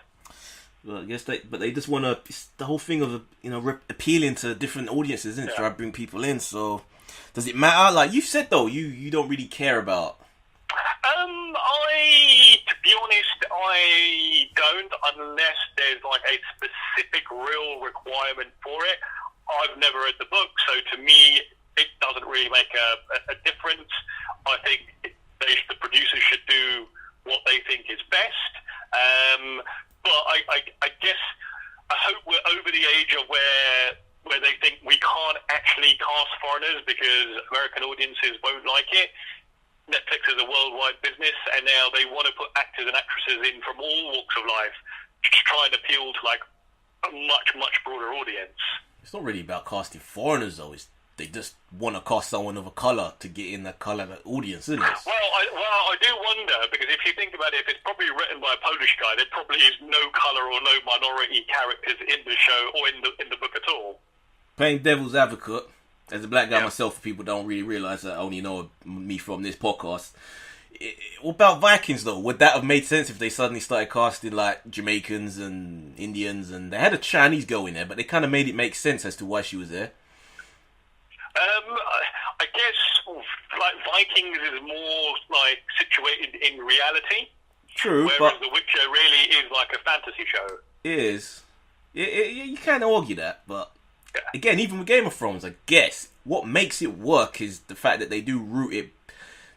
Well, I guess they just want to. It's the whole thing of appealing to different audiences, isn't it? Try to bring people in. So, does it matter? Like you said, though, you don't really care about. To be honest, I don't, unless there's like a specific real requirement for it. I've never read the book, so to me, it doesn't really make a difference. I think the producers should do what they think is best. But I guess I hope we're over the age of where they think we can't actually cast foreigners because American audiences won't like it. Netflix is a worldwide business, and now they want to put actors and actresses in from all walks of life to try and appeal to like a much, much broader audience. It's not really about casting foreigners, though. They just want to cast someone of a colour to get in the colour audience, isn't it? Well, I do wonder, because if you think about it, if it's probably written by a Polish guy, there probably is no colour or no minority characters in the show or in the book at all. Playing devil's advocate, as a black guy myself, people don't really realise that I only know me from this podcast. What about Vikings, though? Would that have made sense if they suddenly started casting, like, Jamaicans and Indians, and they had a Chinese girl in there, but they kind of made it make sense as to why she was there? I guess, like, Vikings is more, like, situated in reality. True, whereas but The Witcher really is like a fantasy show. It is. You can't argue that, but again, even with Game of Thrones, I guess what makes it work is the fact that they do root it.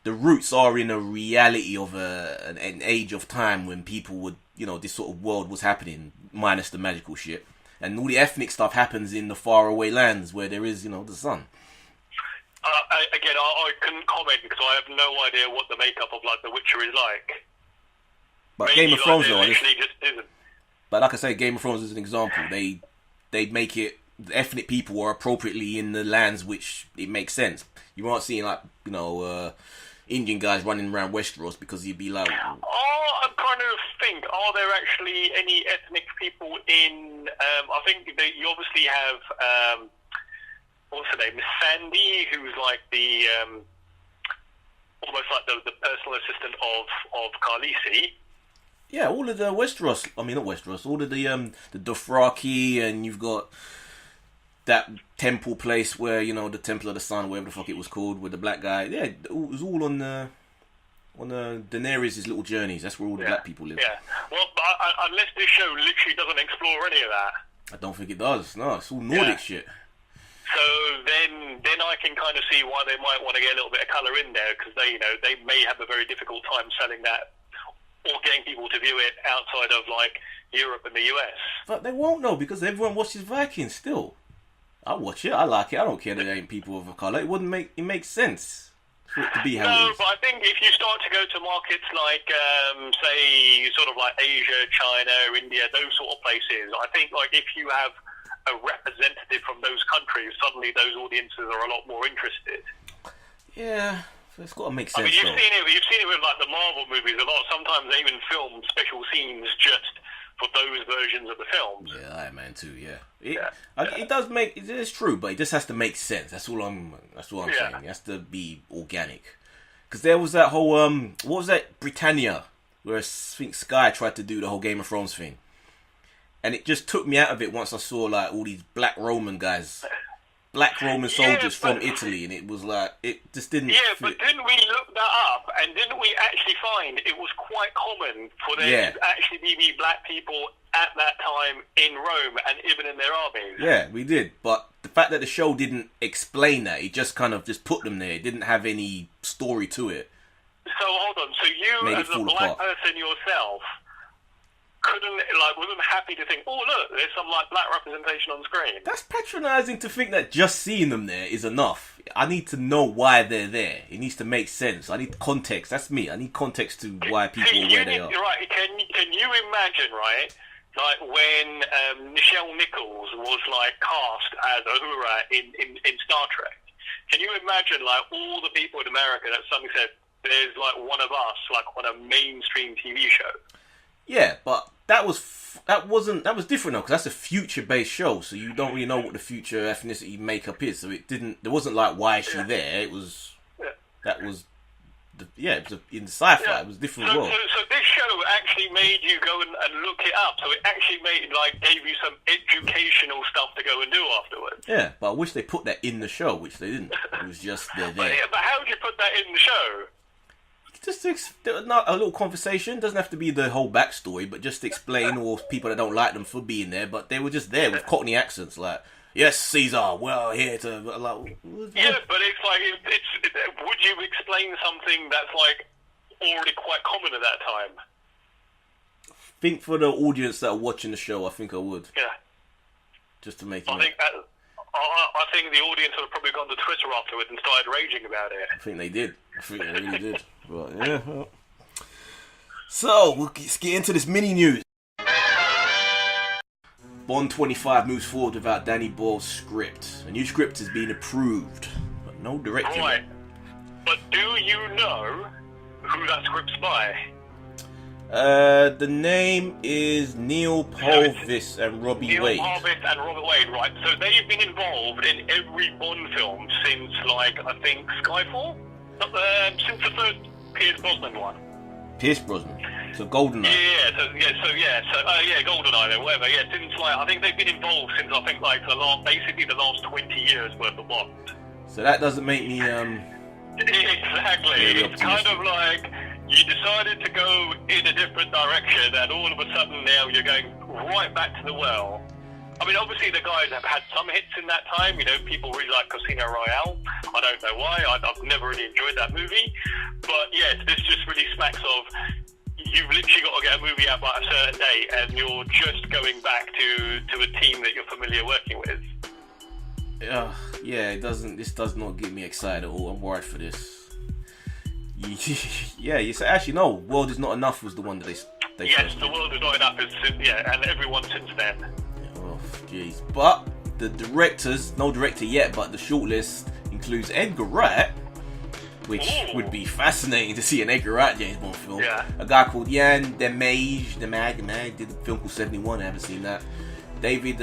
The roots are in a reality of an age of time when people would, this sort of world was happening, minus the magical shit, and all the ethnic stuff happens in the faraway lands where there is, the sun. I couldn't comment because I have no idea what the makeup of like The Witcher is like. But Maybe, Game of Thrones, though, just isn't. But like I say, Game of Thrones is an example. They make it the ethnic people are appropriately in the lands which it makes sense. You aren't seeing like Indian guys running around Westeros because you'd be like, I'm trying to think. Are there actually any ethnic people in? I think you obviously have. What's her name? Sandy, who's like the almost like the personal assistant of Khaleesi. Yeah, all of the Westeros. I mean, not Westeros. All of the Dothraki, and you've got that temple place where the Temple of the Sun, whatever the fuck it was called, with the black guy. Yeah, it was all on Daenerys' little journeys. That's where all the black people live. Yeah. Well, unless this show literally doesn't explore any of that. I don't think it does. No, it's all Nordic shit. So then I can kind of see why they might want to get a little bit of colour in there, because they may have a very difficult time selling that or getting people to view it outside of like Europe and the US. But they won't know because everyone watches Vikings still. I watch it. I like it. I don't care that there ain't people of a colour. It makes sense for it to be how it is. No, but I think if you start to go to markets like, say, sort of like Asia, China, India, those sort of places, I think like if you have a representative from those countries, suddenly those audiences are a lot more interested. Yeah, it's got to make sense. I mean, you've seen it with like the Marvel movies a lot. Sometimes they even film special scenes just for those versions of the films. Yeah, Iron Man 2. Yeah, it does make it is true, but it just has to make sense. That's all I'm saying. It has to be organic. Because there was that whole what was that, Britannia, where I think Sky tried to do the whole Game of Thrones thing. And it just took me out of it once I saw like all these black Roman soldiers from Italy, and it was like it just didn't. Yeah, but didn't we look that up? And didn't we actually find it was quite common for there to actually be black people at that time in Rome and even in their armies? Yeah, we did. But the fact that the show didn't explain that, it just kind of just put them there. It didn't have any story to it. So hold on. So you, as a black person yourself, wasn't happy to think, oh look, there's some like black representation on screen. That's patronising to think that just seeing them there is enough. I need to know why they're there. It needs to make sense. I need context. That's me. I need context to why people are where they are. Right? Can you imagine, right? Like when Nichelle Nichols was like cast as Uhura in Star Trek. Can you imagine like all the people in America that suddenly said, "There's like one of us, like on a mainstream TV show." Yeah, but that was different though, because that's a future-based show, so you don't really know what the future ethnicity makeup is. So there wasn't like, why is she there? It was it was in sci-fi. Yeah. It was a different so, world. So this show actually made you go and look it up. So it actually gave you some educational stuff to go and do afterwards. Yeah, but I wish they put that in the show, which they didn't. It was just they're there. But how would you put that in the show? Just not a little conversation. Doesn't have to be the whole backstory, but just explain or people that don't like them for being there. But they were just there with Cockney accents, like, "Yes, Caesar, we're here to." Like, yeah, but it's like would you explain something that's like already quite common at that time? I think for the audience that are watching the show, I think I would. Yeah. Just to make it. I think the audience would have probably gone to Twitter afterwards and started raging about it. I think they did. I think they really did. But yeah. Well. So let's get into this mini news. Bond 25 moves forward without Danny Boyle's script. A new script has been approved, but no director. Right. But do you know who that script's by? The name is Neil Purvis and Robbie Wade. Neil Purvis and Robert Wade, right. So they've been involved in every Bond film since, I think, Skyfall? Since the first Pierce Brosnan one. Pierce Brosnan. So GoldenEye. GoldenEye then, whatever. Yeah, since, I think they've been involved since, I think, basically the last 20 years worth of Bond. So that doesn't make me, Exactly. It's kind of like you decided to go in a different direction, and all of a sudden now you're going right back to the well. I mean, obviously the guys have had some hits in that time. You know, people really like Casino Royale. I don't know why. I've never really enjoyed that movie. But yeah, this just really smacks of you've literally got to get a movie out by a certain date, and you're just going back to a team that you're familiar working with. Yeah, this does not get me excited at all. I'm worried for this. Yeah, you say actually no. World Is Not Enough was the one that they Yes, The World Is Not Enough and everyone since then. Yeah, oh, jeez. But the directors, no director yet, but the shortlist includes Edgar Wright, which would be fascinating to see an Edgar Wright James Bond film. Yeah. A guy called Yann Demage did a film called 71. I haven't seen that. David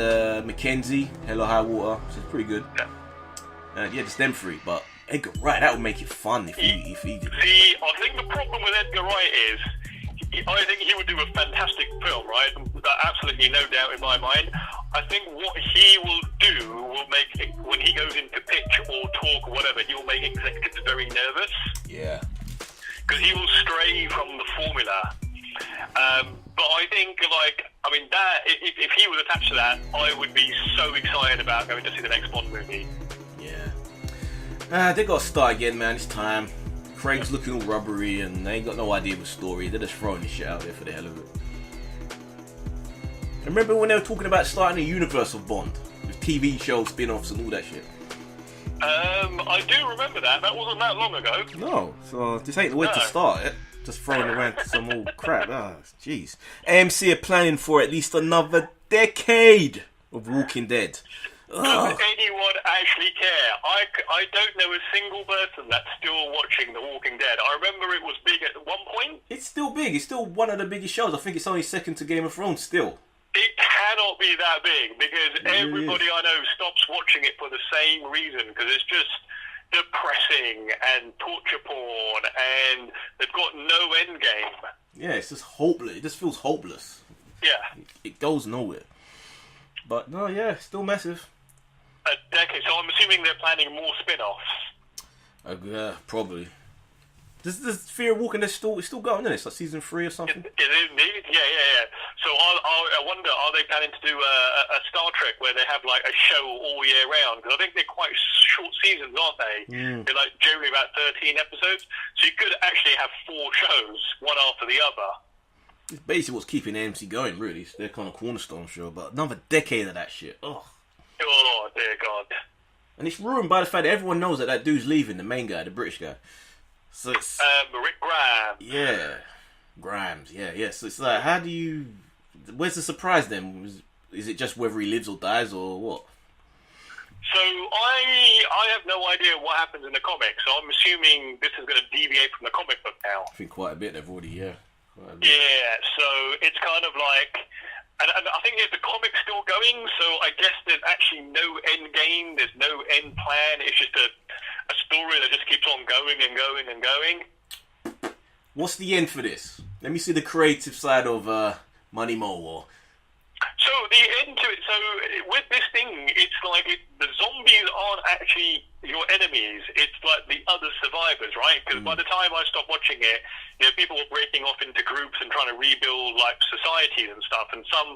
Mackenzie, Hello High Water, which is pretty good. Yeah, just them three. But Edgar Wright, that would make it fun if he did. See, I think the problem with Edgar Wright is, I think he would do a fantastic film, right? Absolutely no doubt in my mind. I think what he will do will make, when he goes into pitch or talk or whatever, he will make executives very nervous. Yeah. Because he will stray from the formula. But I think, that if he was attached to that, I would be so excited about going to see the next Bond movie. Yeah. They got to start again, man. It's time. Craig's looking all rubbery, and they ain't got no idea of the story. They're just throwing this shit out there for the hell of it. Remember when they were talking about starting a universe of Bond with TV shows, spin-offs, and all that shit? I do remember that. That wasn't that long ago. No, so this ain't the way to start it. Just throwing around some old crap. Jeez. AMC are planning for at least another decade of Walking Dead. Does anyone actually care? I don't know a single person that's still watching The Walking Dead. I remember it was big at one point. It's still big. It's still one of the biggest shows. I think it's only second to Game of Thrones still. It cannot be that big because everybody I know stops watching it for the same reason, because it's just depressing and torture porn and they've got no end game. Yeah, it's just hopeless. It just feels hopeless. Yeah. It goes nowhere. But no, yeah, still massive. A decade. So I'm assuming they're planning more spin-offs. Probably. Does Fear of Walking Dead still going, isn't it? It's like season 3 or something? It is indeed. Yeah. So I wonder, are they planning to do a Star Trek where they have like a show all year round? Because I think they're quite short seasons, aren't they? They're like generally about 13 episodes. So you could actually have 4 shows, one after the other. It's basically what's keeping AMC going, really. It's their kind of cornerstone show. But another decade of that shit. Oh, dear God. And it's ruined by the fact that everyone knows that dude's leaving, the main guy, the British guy. So it's Rick Grimes. Yeah, Grimes. Yeah. So it's like, how do you? Where's the surprise then? Is it just whether he lives or dies or what? So I have no idea what happens in the comics. So I'm assuming this is going to deviate from the comic book now. I think quite a bit. They've already Yeah, so it's kind of like, and I think the comic's still going, so I guess there's actually no end game, there's no end plan, it's just a story that just keeps on going and going and going. What's the end for this? Let me see the creative side of Money Mo. So the end to it, so with this thing, it's like the zombies aren't actually your enemies, it's like the other survivors, right? Because by the time I stopped watching it, people were breaking off into groups and trying to rebuild like societies and stuff, and some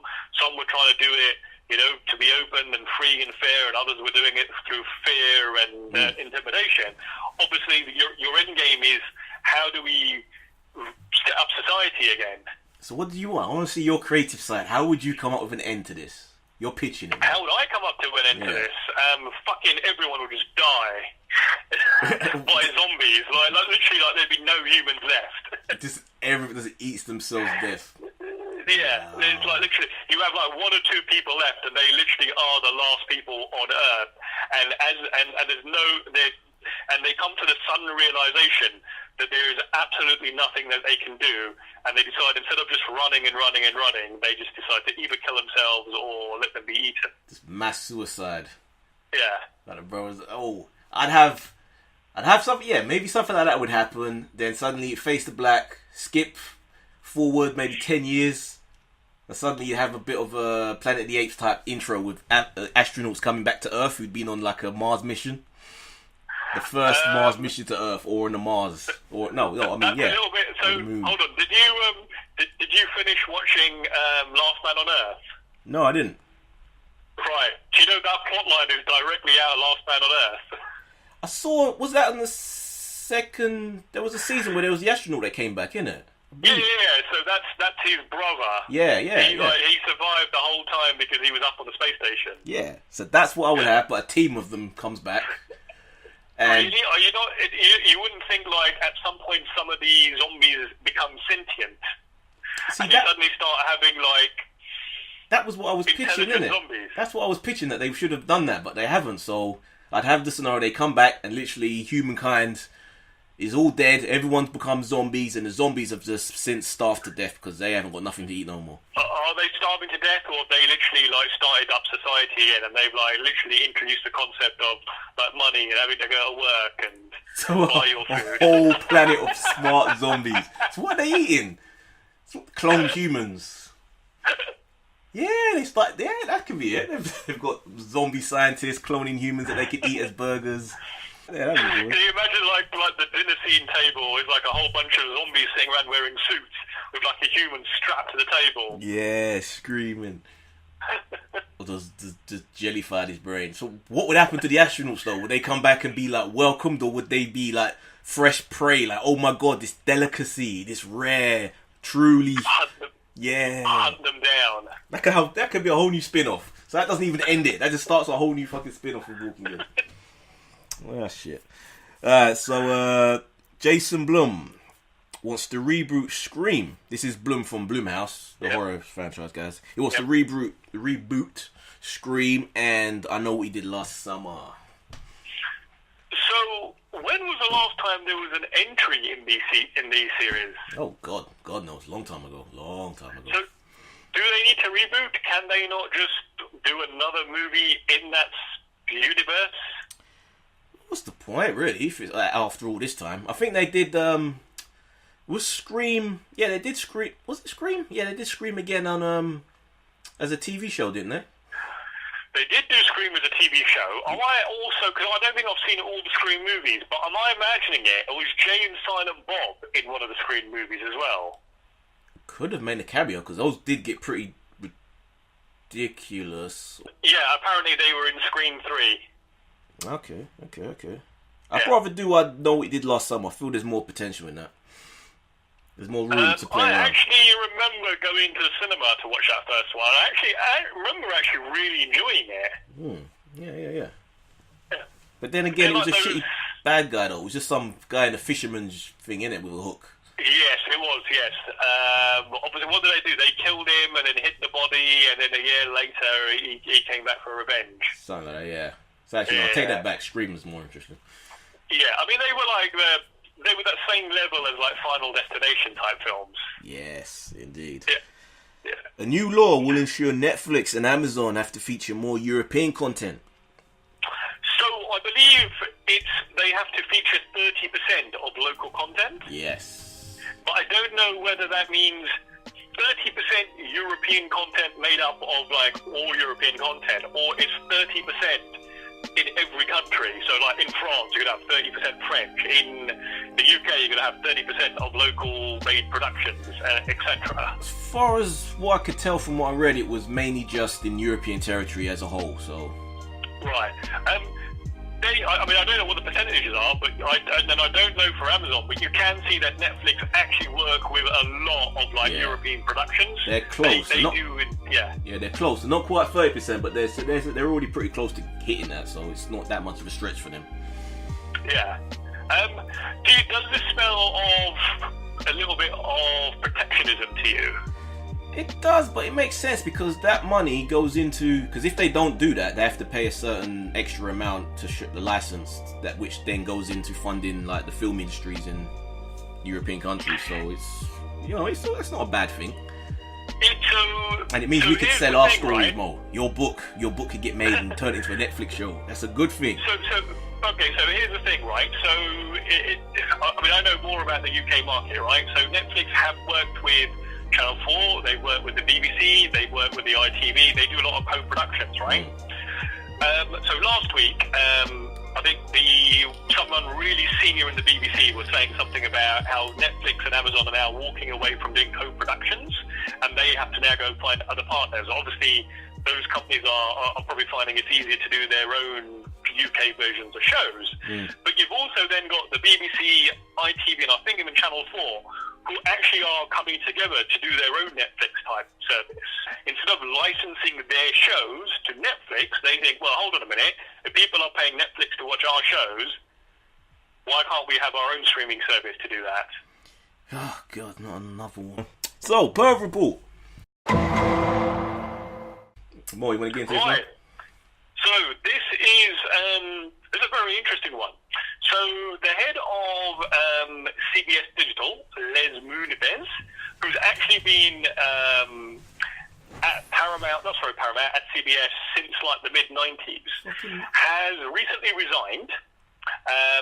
were trying to do it, to be open and free and fair, and others were doing it through fear and intimidation. Obviously, your end game is how do we set up society again? So what do you want? I want to see your creative side. How would you come up with an end to this? You're pitching it. How would I come up to an end to this? Fucking everyone would just die by zombies. Like literally, like there'd be no humans left. Just everyone just eats themselves to death. Yeah, it's like literally, you have like one or two people left, and they literally are the last people on Earth. And there's no, and they come to the sudden realization that there is absolutely nothing that they can do, and they decide instead of just running and running and running, they just decide to either kill themselves or let them be eaten. Just mass suicide. Yeah. Like, bro, I'd have something. Yeah, maybe something like that would happen. Then suddenly, face to black, skip forward maybe 10 years, and suddenly you have a bit of a Planet of the Apes type intro with astronauts coming back to Earth who'd been on like a Mars mission. The first Mars mission to Earth, or on the Mars, or no, I mean, yeah. A little bit. So hold on, did you finish watching Last Man on Earth? No, I didn't. Right. Do you know that plotline is directly out of Last Man on Earth? I saw. Was that on the second? There was a season where there was the astronaut that came back, innit? Yeah. So that's his brother. Yeah. He survived the whole time because he was up on the space station. Yeah. So that's what I would have, but a team of them comes back. And really? Are you not? You wouldn't think like at some point some of these zombies become sentient, and you suddenly start having like. That was what I was pitching, innit? Zombies. That's what I was pitching, that they should have done that, but they haven't. So I'd have the scenario: they come back and literally humankind is all dead. Everyone's become zombies, and the zombies have just since starved to death because they haven't got nothing to eat no more. Are they starving to death, or have they literally like started up society again, and they've like literally introduced the concept of like money and having to go to work and buy your food? A whole planet of smart zombies. So what are they eating? Cloned humans. Yeah, it's like, yeah, that could be it. They've got zombie scientists cloning humans that they could eat as burgers. Yeah, that'd be cool. Can you imagine like the dinner scene table is like a whole bunch of zombies sitting around wearing suits with like a human strapped to the table? Yeah, screaming. Or just jellyfied his brain. So what would happen to the astronauts though? Would they come back and be like welcomed, or would they be like fresh prey? Like, oh my god, this delicacy, this rare, truly... Hunt them down. That could be a whole new spin-off. So that doesn't even end it. That just starts a whole new fucking spin-off of Walking Dead. Ah, shit. So Jason Blum wants to reboot Scream. This is Blum from Blumhouse, the horror franchise, guys. He wants to reboot Scream, and I know what he did last summer. So, when was the last time there was an entry in these series? Oh, God knows. Long time ago. So, do they need to reboot? Can they not just do another movie in that universe? What's the point, really, after all this time? I think they did, was Scream... Yeah, they did Scream... Was it Scream? Yeah, they did Scream again on, as a TV show, didn't they? They did do Scream as a TV show. Am I also... Because I don't think I've seen all the Scream movies, but am I imagining it? Or was Jay and Silent Bob in one of the Scream movies as well? Could have made a cameo, because those did get pretty ridiculous. Yeah, apparently they were in Scream 3. Okay. I'd rather do I Know What He Did Last Summer. I feel there's more potential in that. There's more room to play around. I actually remember going to the cinema to watch that first one. I remember really enjoying it. Yeah. But then again, it was a shitty bad guy though. It was just some guy in a fisherman's thing, innit, with a hook. Yes, it was, yes. Obviously, what did they do? They killed him and then hid the body, and then a year later he came back for revenge. Something like that, yeah. So actually, I'll take that back. Scream is more interesting. Yeah, I mean, they were like they were that same level as like Final Destination type films. Yes, indeed. Yeah. A new law will ensure Netflix and Amazon have to feature more European content. So I believe they have to feature 30% of local content. Yes. But I don't know whether that means 30% European content made up of like all European content, or it's 30% in every country. So like in France, you're going to have 30% French. In the UK, you're going to have 30% of local made productions, etc. As far as what I could tell from what I read, it was mainly just in European territory as a whole, so... Right. I mean, I don't know what the percentages are, but I don't know for Amazon, but you can see that Netflix actually work with a lot of like European productions. They're close. They do, yeah. Yeah, they're close. They're not quite 30%, but they're already pretty close to hitting that, so it's not that much of a stretch for them. Yeah. Does this smell of a little bit of protectionism to you? It does, but it makes sense because that money goes into... Because if they don't do that, they have to pay a certain extra amount to the license, that which then goes into funding like the film industries in European countries. So it's that's not a bad thing. And it means we could sell our stories, right? Mo. Your book could get made and turned into a Netflix show. That's a good thing. Okay, so here's the thing, right? So I know more about the UK market, right? So Netflix have worked with Channel 4, they work with the BBC, they work with the ITV, they do a lot of co-productions, right? So last week, I think someone really senior in the BBC was saying something about how Netflix and Amazon are now walking away from doing co-productions, and they have to now go and find other partners. Obviously, those companies are probably finding it's easier to do their own UK versions of shows. But you've also then got the BBC, ITV, and I think even Channel 4, who actually are coming together to do their own Netflix-type service. Instead of licensing their shows to Netflix, they think, well, hold on a minute, if people are paying Netflix to watch our shows, why can't we have our own streaming service to do that? Oh, God, not another one. So, Perv Report. Mo, you want to get into this one? So, this is a very interesting one. So the head of CBS Digital, Les Moonves, who's actually been at at CBS since like the mid-90s, has recently resigned,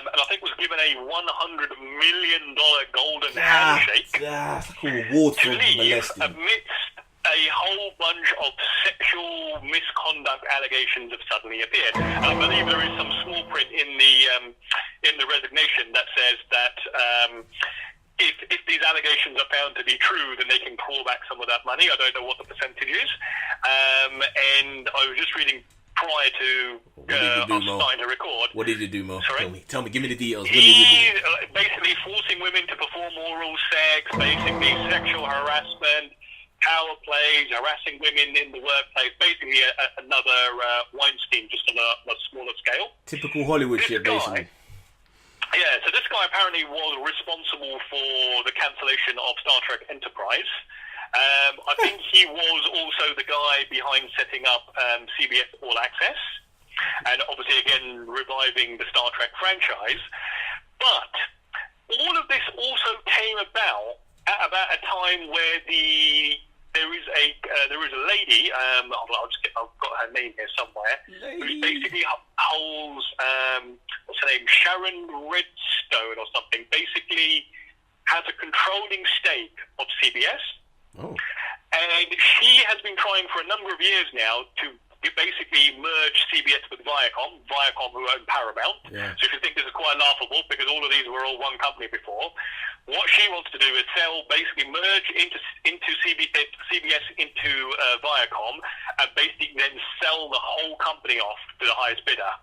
and I think was given a $100 million golden handshake to leave amidst a whole bunch of sexual misconduct allegations have suddenly appeared. And I believe there is some small print in the resignation that says that if these allegations are found to be true, then they can claw back some of that money. I don't know what the percentage is. And I was just reading prior to us starting to record. What did you do, Mo? Sorry? Tell me, give me the details. Basically forcing women to perform oral sex, basically sexual harassment, power plays, harassing women in the workplace, basically another Weinstein, just on a smaller scale. Typical Hollywood shit, basically. Yeah, so this guy apparently was responsible for the cancellation of Star Trek Enterprise. I think he was also the guy behind setting up CBS All Access, and obviously, again, reviving the Star Trek franchise. But all of this also came about at a time where there is a lady, I've got her name here somewhere, who basically holds, what's her name, Sharon Redstone or something, basically has a controlling stake of CBS. Oh. And she has been trying for a number of years now to basically merge CBS with Viacom who own Paramount. Yeah. So if you think this is quite laughable, because all of these were all one company before, what she wants to do is basically merge into CBS into Viacom, and basically then sell the whole company off to the highest bidder.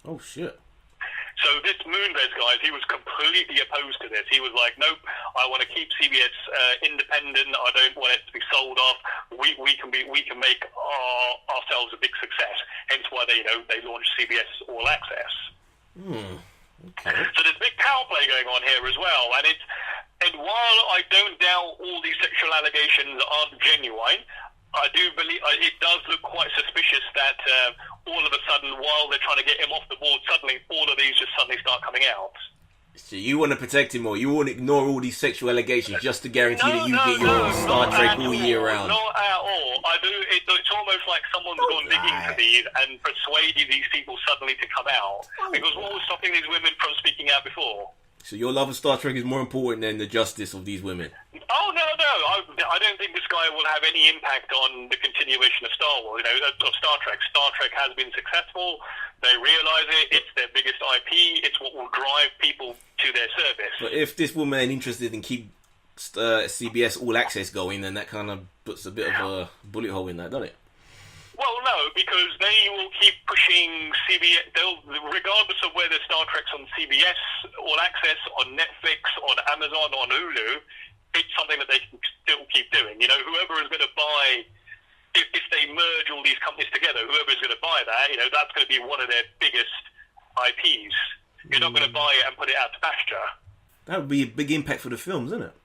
Oh, shit. So this Moonves guy, he was completely opposed to this. He was like, nope, I want to keep CBS independent. I don't want it to be sold off. We can make ourselves a big success. Hence why they launched CBS All Access. Okay. So there's big power play going on here as well. And while I don't doubt all these sexual allegations aren't genuine, I do believe it does look quite suspicious that all of a sudden, while they're trying to get him off the board, suddenly all of these just suddenly start coming out. So you want to protect him, or you want to ignore all these sexual allegations just to guarantee that you get your Star Trek all year round? Not at all. I do. It's almost like someone's gone digging for these and persuaded these people suddenly to come out. Because what was stopping these women from speaking out before? So your love of Star Trek is more important than the justice of these women? Oh, no. I don't think this guy will have any impact on the continuation of Star Wars, of Star Trek. Star Trek has been successful. They realise it. It's their biggest IP. It's what will drive people to their service. But if this woman ain't interested in keep CBS All Access going, then that kind of puts a bit of a bullet hole in that, doesn't it? Well, no, because they will keep pushing CBS. Regardless of whether Star Trek's on CBS, All Access, on Netflix, on Amazon, on Hulu, it's something that they can still keep doing. Whoever is going to buy, if they merge all these companies together, whoever is going to buy that, that's going to be one of their biggest IPs. You're not going to buy it and put it out to pasture. That would be a big impact for the films, isn't it?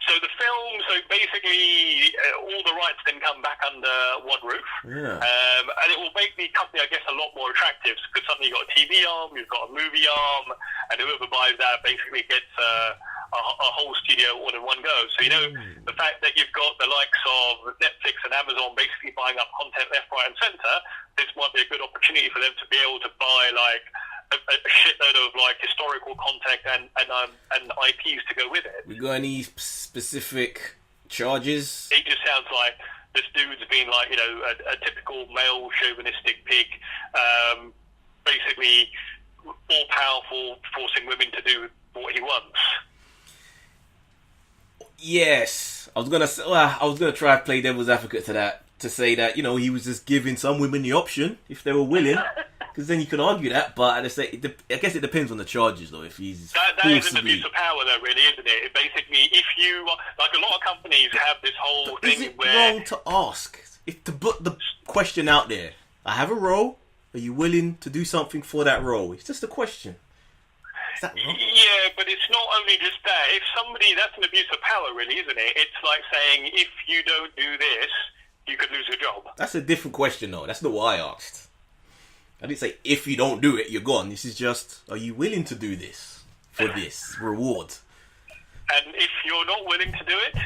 So the film, basically all the rights then come back under one roof. Yeah. And it will make the company, I guess, a lot more attractive, because suddenly you've got a TV arm, you've got a movie arm, and whoever buys that basically gets a whole studio all in one go. So, the fact that you've got the likes of Netflix and Amazon basically buying up content left, right, and centre, this might be a good opportunity for them to be able to buy, a shitload of historical content and IPs to go with it. We got any specific charges? It just sounds like this dude's been a typical male chauvinistic pig, basically all powerful, forcing women to do what he wants. Yes, I was gonna try to play devil's advocate to that, to say that he was just giving some women the option if they were willing. Because then you can argue that, but I guess it depends on the charges, though. If he's that is an abuse of power, though, really, isn't it? Basically, if you a lot of companies have this whole thing is it where wrong to ask, if to put the question out there? I have a role. Are you willing to do something for that role? It's just a question. Is that wrong? Yeah, but it's not only just that. If somebody, that's an abuse of power, really, isn't it? It's like saying, if you don't do this, you could lose your job. That's a different question, though. That's not what I asked. I didn't say, if you don't do it, you're gone. This is just, are you willing to do this for this reward? And if you're not willing to do it?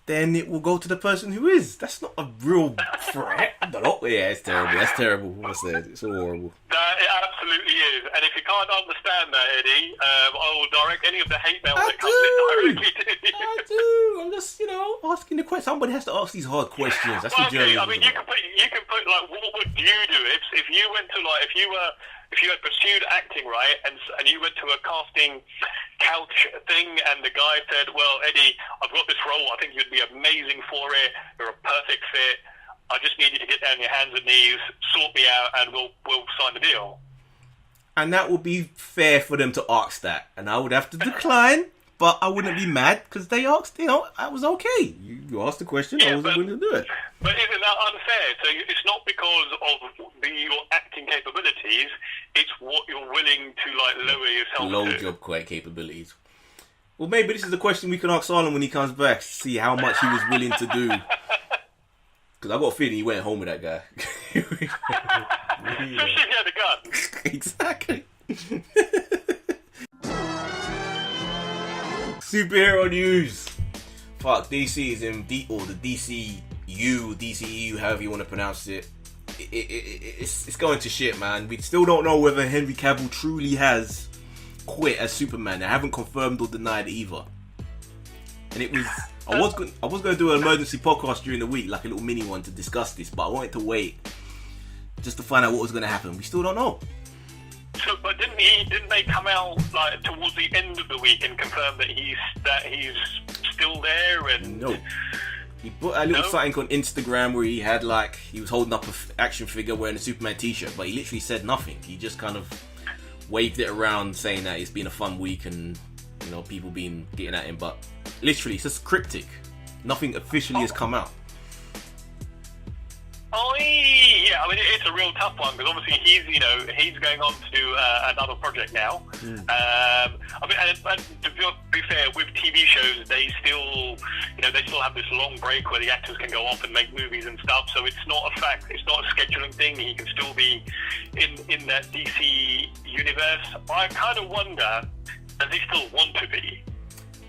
Then it will go to the person who is. That's not a real threat. I don't know. Yeah, it's terrible. That's terrible. What's that? It's horrible. It absolutely is. And if you can't understand that, Eddie, I will direct any of the hate mail that comes in directly to you. I do. I'm just, asking the question. Somebody has to ask these hard questions. That's what journalism. I mean, you can put what would you do if you went to if you had pursued acting, right, and you went to a casting couch thing, and the guy said, "Well, Eddie, I've got this role. I think you'd be amazing for it. You're a perfect fit. I just need you to get down on your hands and knees, sort me out, and we'll sign the deal." And that would be fair for them to ask that, and I would have to decline. But I wouldn't be mad because they asked, I was okay. You asked the question, I wasn't willing to do it. But isn't that unfair? So it's not because of your acting capabilities, it's what you're willing to lower yourself to. Low job capabilities. Well, maybe this is a question we can ask Arlen when he comes back, to see how much he was willing to do. Because I got a feeling he went home with that guy. Especially if he had a gun. Exactly. Superhero news. Fuck, DC is in the DCU, however you want to pronounce it. It's going to shit, man. We still don't know whether Henry Cavill truly has quit as Superman. They haven't confirmed or denied it either. And it was I was going to do an emergency podcast during the week, like a little mini one, to discuss this, but I wanted to wait just to find out what was going to happen. We still don't know. So, but didn't they come out towards the end of the week and confirm that he's still there? And no, he put a little something on Instagram where he had he was holding up an action figure wearing a Superman t-shirt, but he literally said nothing. He just kind of waved it around, saying that it's been a fun week and people been getting at him, but literally it's just cryptic. Nothing officially has come out. I mean, it's a real tough one because obviously he's going on to do another project now. I mean, and to be fair, with TV shows, they still, they still have this long break where the actors can go off and make movies and stuff. So it's not a fact. It's not a scheduling thing. He can still be in that DC universe. I kind of wonder, does he still want to be?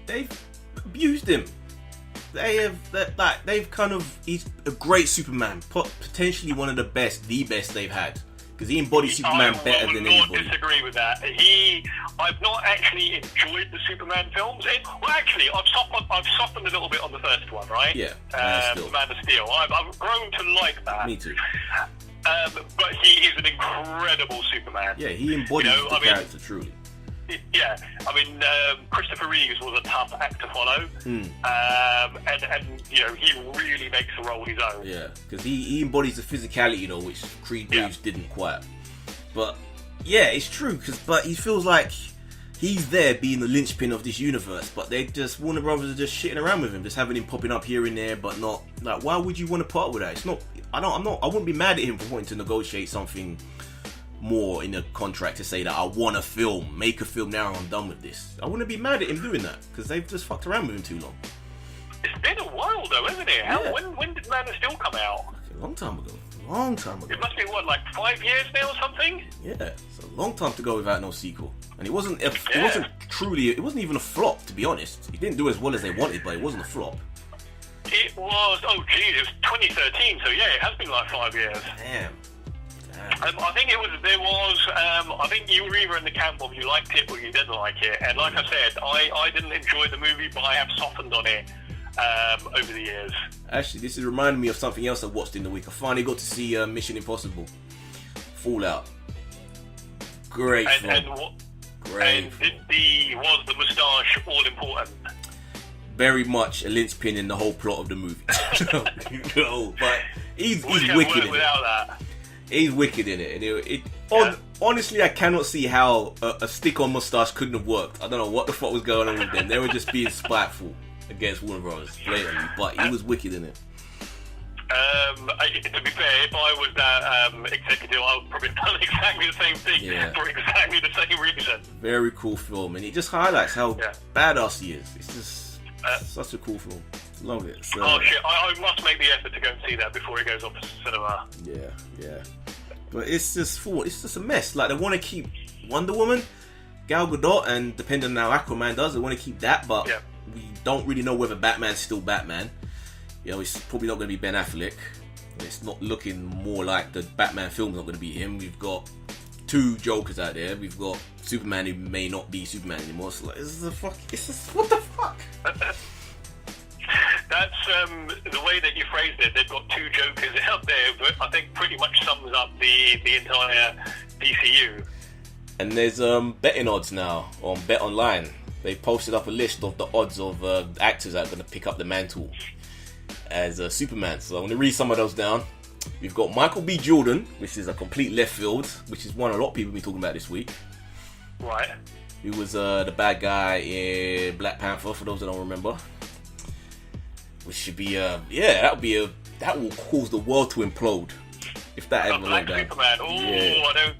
They've abused him. They've kind of. He's a great Superman, potentially one of the best they've had. Because he embodies Superman better than anybody. I would not disagree with that. I've not actually enjoyed the Superman films. I've softened a little bit on the first one, right? Yeah, Man of Steel. I've grown to like that. Me too. But he is an incredible Superman. Yeah, he embodies the character truly. Yeah, I mean, Christopher Reeves was a tough act to follow, and he really makes the role his own. Yeah, because he embodies the physicality, which Creed Reeves didn't quite. But yeah, it's true. But he feels like he's there being the linchpin of this universe. But Warner Brothers are just shitting around with him, just having him popping up here and there, but not like. Why would you want to part with that? It's not. I wouldn't be mad at him for wanting to negotiate something more in a contract to say that I want to make a film now, I'm done with this. I wouldn't be mad at him doing that because they've just fucked around with him too long. It's been a while though, hasn't it? Yeah. When did Man of Steel come out? A long time ago. It must be like 5 years now or something? Yeah, it's a long time to go without no sequel. And it wasn't even a flop, to be honest. It didn't do as well as they wanted, but it wasn't a flop. It was, it was 2013, so yeah, it has been like 5 years. Damn. I think I think you were either in the camp of you liked it or you didn't like it. And like I said, I didn't enjoy the movie, but I have softened on it over the years. Actually, this is reminding me of something else I watched in the week. I finally got to see Mission Impossible Fallout. Great film. Was the moustache all important? Very much a linchpin in the whole plot of the movie. But he's wicked in it. Without that. He's wicked in it. Honestly, I cannot see how a stick-on mustache couldn't have worked. I don't know what the fuck was going on with them. They were just being spiteful against Warner Brothers, blatantly. But he was wicked in it. To be fair, if I was that executive, I would probably done exactly the same thing for exactly the same reason. Very cool film, and it just highlights how badass he is. It's just such a cool film. Love it. So, shit! I must make the effort to go and see that before it goes off to cinema. Yeah. But it's just a mess. Like, they want to keep Wonder Woman, Gal Gadot, and depending on how Aquaman does, they want to keep that. But we don't really know whether Batman's still Batman. It's probably not going to be Ben Affleck. It's not looking more like the Batman film's not going to be him. We've got 2 Jokers out there. We've got Superman who may not be Superman anymore. So like, what the fuck? That's the way that you phrased it. They've got 2 Jokers out there, but I think pretty much sums up the entire DCU. And there's betting odds now on Bet Online. They posted up a list of the odds of actors that are going to pick up the mantle as Superman. So I'm going to read some of those down. We've got Michael B. Jordan, which is a complete left field, which is one a lot of people have been talking about this week. Right. He was the bad guy in Black Panther, for those that don't remember. Which should be that will cause the world to implode if that ever went down. Superman. I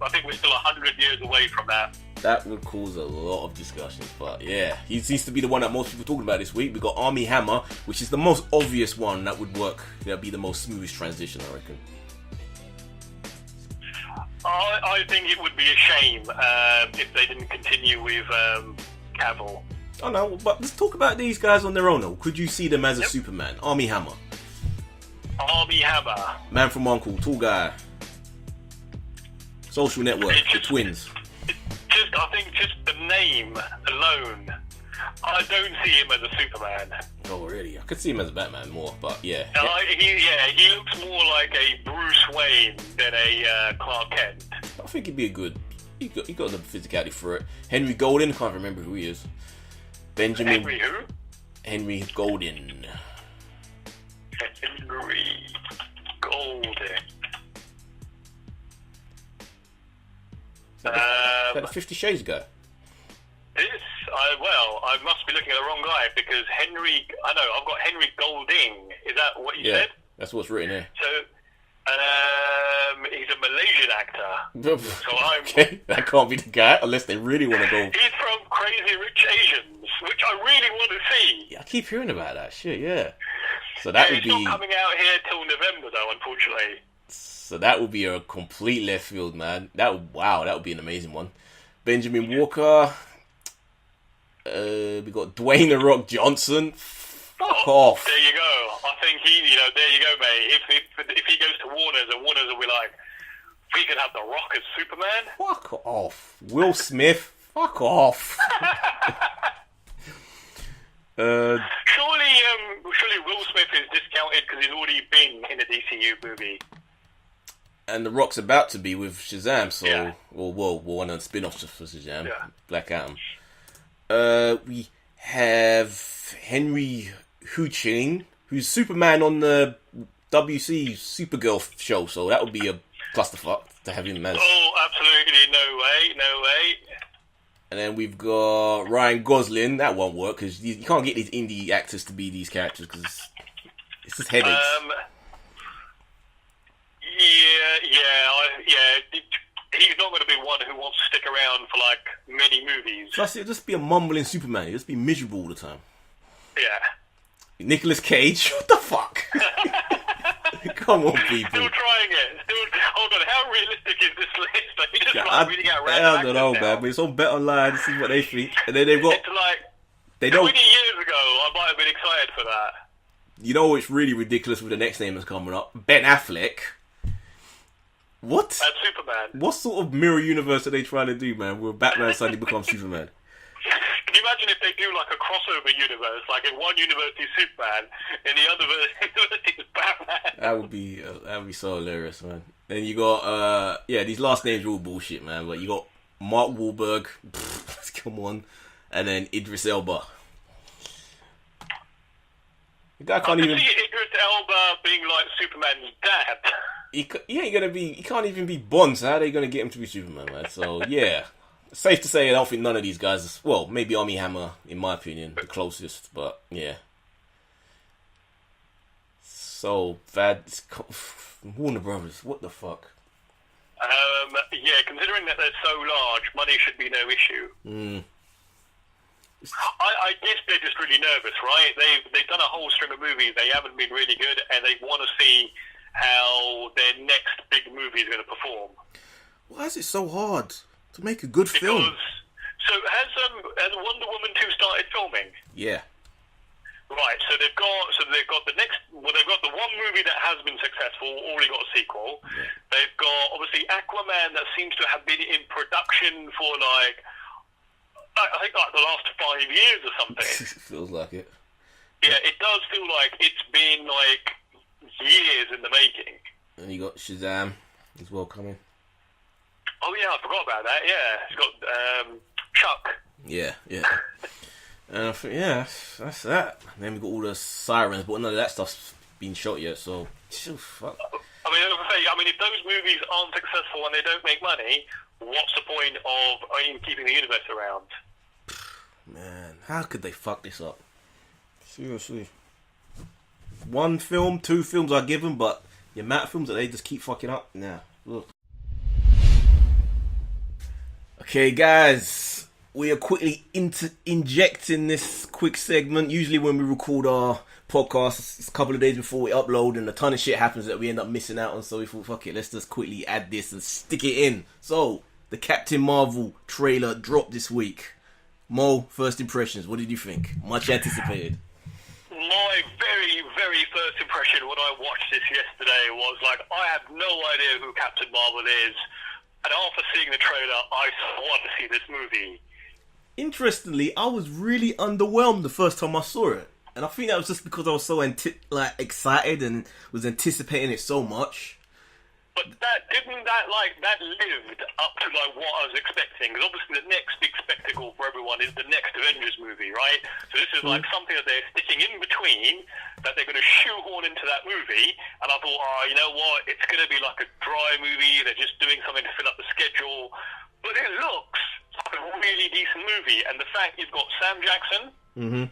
think we're still 100 years away from that. That would cause a lot of discussions, but yeah, he seems to be the one that most people are talking about this week. We got Armie Hammer, which is the most obvious one that would work. That'd be the most smoothest transition, I reckon. I think it would be a shame if they didn't continue with Cavill. Oh no, but let's talk about these guys on their own though. Could you see them as a Superman? Armie Hammer. Man from Uncle, tall guy. Social Network, the twins. I think just the name alone, I don't see him as a Superman. Oh really? I could see him as a Batman more, but yeah. He looks more like a Bruce Wayne than a Clark Kent. I think he'd be a good. He got the physicality for it. Henry Golden, I can't remember who he is. Benjamin. Henry who? Henry Golden. Henry Golden. Is that the 50 Shades guy? I must be looking at the wrong guy because I've got Henry Golding. Is that what you said? That's what's written here. So, a Malaysian actor. So Okay, that can't be the guy unless they really want to go. He's from Crazy Rich Asians, which I really want to see. Yeah, I keep hearing about that shit. Yeah. So that would it's be. not coming out here till November, though, unfortunately. So that would be a complete left field, man. That would be an amazing one. Benjamin Walker. We got Dwayne The Rock Johnson. Fuck off. There you go. I think there you go, mate. If he goes to Warner's, and Warner's will be like, we could have The Rock as Superman. Fuck off. Will Smith. Fuck off. Surely Will Smith is discounted because he's already been in a DCU movie. And The Rock's about to be with Shazam, so Yeah. one of the spin-offs for Shazam, Yeah. Black Adam. We have Henry Huching, who's Superman on the WC Supergirl show, so that would be a clusterfuck to have him as. Oh, absolutely, no way. And then we've got Ryan Gosling. That won't work because you can't get these indie actors to be these characters because it's just headaches. Yeah. He's not going to be one who wants to stick around for like many movies. Plus, it'll just be a mumbling Superman. He'll just be miserable all the time. Yeah. Nicolas Cage. What the fuck? Come on, people. Still trying it. Hold on, how realistic is this list? You just reading out random I don't know, actors man. now. But it's on Bet Online to see what they think, and then they've got. It's like They 20 don't. years ago, I might have been excited for that. You know what's really ridiculous with the next name that's coming up? Ben Affleck. What? That's Superman. What sort of mirror universe are they trying to do, man? Where Batman suddenly becomes Superman? Can you imagine if they do like a crossover universe? Like in one universe he's Superman, in the other universe he's Batman. That would be so hilarious, man. Then you got these last names are all bullshit, man. But you got Mark Wahlberg, come on, and then Idris Elba. The guy can't even. I can see Idris Elba being like Superman's dad. He can't even be Bond, so how are they going to get him to be Superman, man? So, yeah. Safe to say, I don't think none of these guys, well, maybe Armie Hammer, in my opinion, the closest, but, yeah. So, bad. Warner Brothers, what the fuck? Yeah, considering that they're so large, money should be no issue. I guess they're just really nervous, right? They've done a whole string of movies, they haven't been really good, and they want to see how their next big movie is going to perform. Why is it so hard to make a good film? So has Wonder Woman 2 started filming? Yeah. Right, so they've got the one movie that has been successful, already got a sequel. Yeah. They've got obviously Aquaman that seems to have been in production for like I think like the last 5 years or something. Feels like it. Yeah, it does feel like it's been like years in the making. And you got Shazam as well coming. Oh yeah, I forgot about that. Yeah, it's got Chuck. Yeah. And I think, yeah, that's that. And then we got all the sirens, but none of that stuff's been shot yet, so fuck. I mean, if those movies aren't successful and they don't make money, what's the point of keeping the universe around? Man, how could they fuck this up? Seriously. 1 film, 2 films I give them, but the amount of films that they just keep fucking up, nah. Look. Okay, guys, we are quickly injecting this quick segment. Usually when we record our podcast, it's a couple of days before we upload, and a ton of shit happens that we end up missing out on, so we thought, fuck it, let's just quickly add this and stick it in. So, the Captain Marvel trailer dropped this week. Mo, first impressions, what did you think? Much anticipated. My very, very first impression when I watched this yesterday was like, I have no idea who Captain Marvel is, and after seeing the trailer, I want to see this movie. Interestingly, I was really underwhelmed the first time I saw it, and I think that was just because I was so excited and was anticipating it so much. But that lived up to like what I was expecting. Because obviously the next big spectacle for everyone is the next Avengers movie, right? So this is like something that they're sticking in between that they're going to shoehorn into that movie. And I thought, you know what? It's going to be like a dry movie. They're just doing something to fill up the schedule. But it looks like a really decent movie. And the fact you've got Sam Jackson, who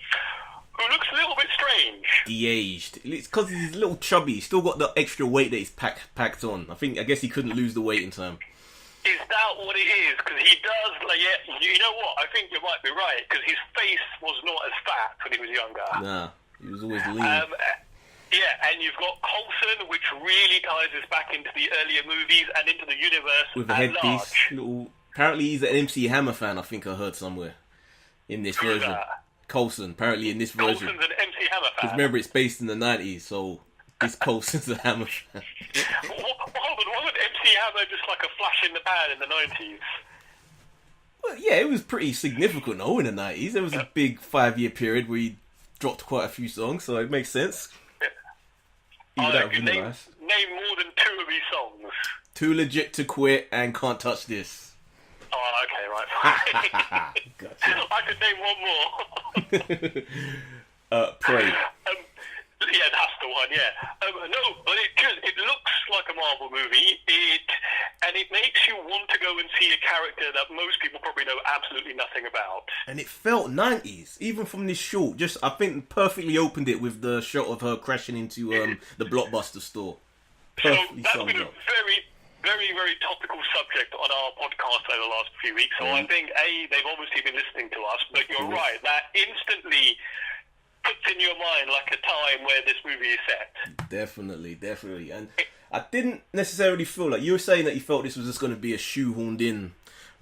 who looks a little bit strange. De-aged. It's because he's a little chubby. He's still got the extra weight that he's packed on. I guess he couldn't lose the weight in time. Is that what it is? Because he does, like, yeah, you know what? I think you might be right, because his face was not as fat when he was younger. Nah, he was always lean. Yeah, and you've got Coulson, which really ties us back into the earlier movies and into the universe with a headpiece. Apparently he's an MC Hammer fan, I think I heard somewhere in this version. Coulson, apparently in this version. Coulson's an MC Hammer fan. Because remember, it's based in the 90s, so this Coulson's a Hammer fan. Wasn't MC Hammer just like a flash in the pan in the 90s? Well, yeah, it was pretty significant, though, in the 90s. There was a big 5-year period where he dropped quite a few songs, so it makes sense. Name more than 2 of his songs. Too Legit to Quit and Can't Touch This. Oh, okay, right. Gotcha. I could name one more. Pray. Yeah, that's the one, yeah. No, but it looks like a Marvel movie, and it makes you want to go and see a character that most people probably know absolutely nothing about. And it felt 90s, even from this short. I think perfectly opened it with the shot of her crashing into the Blockbuster store. Perfectly so that's been a very, very, very topical subject on our podcast over the last few weeks. So I think, they've obviously been listening to us, but you're right, that instantly puts in your mind like a time where this movie is set. Definitely. And I didn't necessarily feel like you were saying that you felt this was just going to be a shoehorned in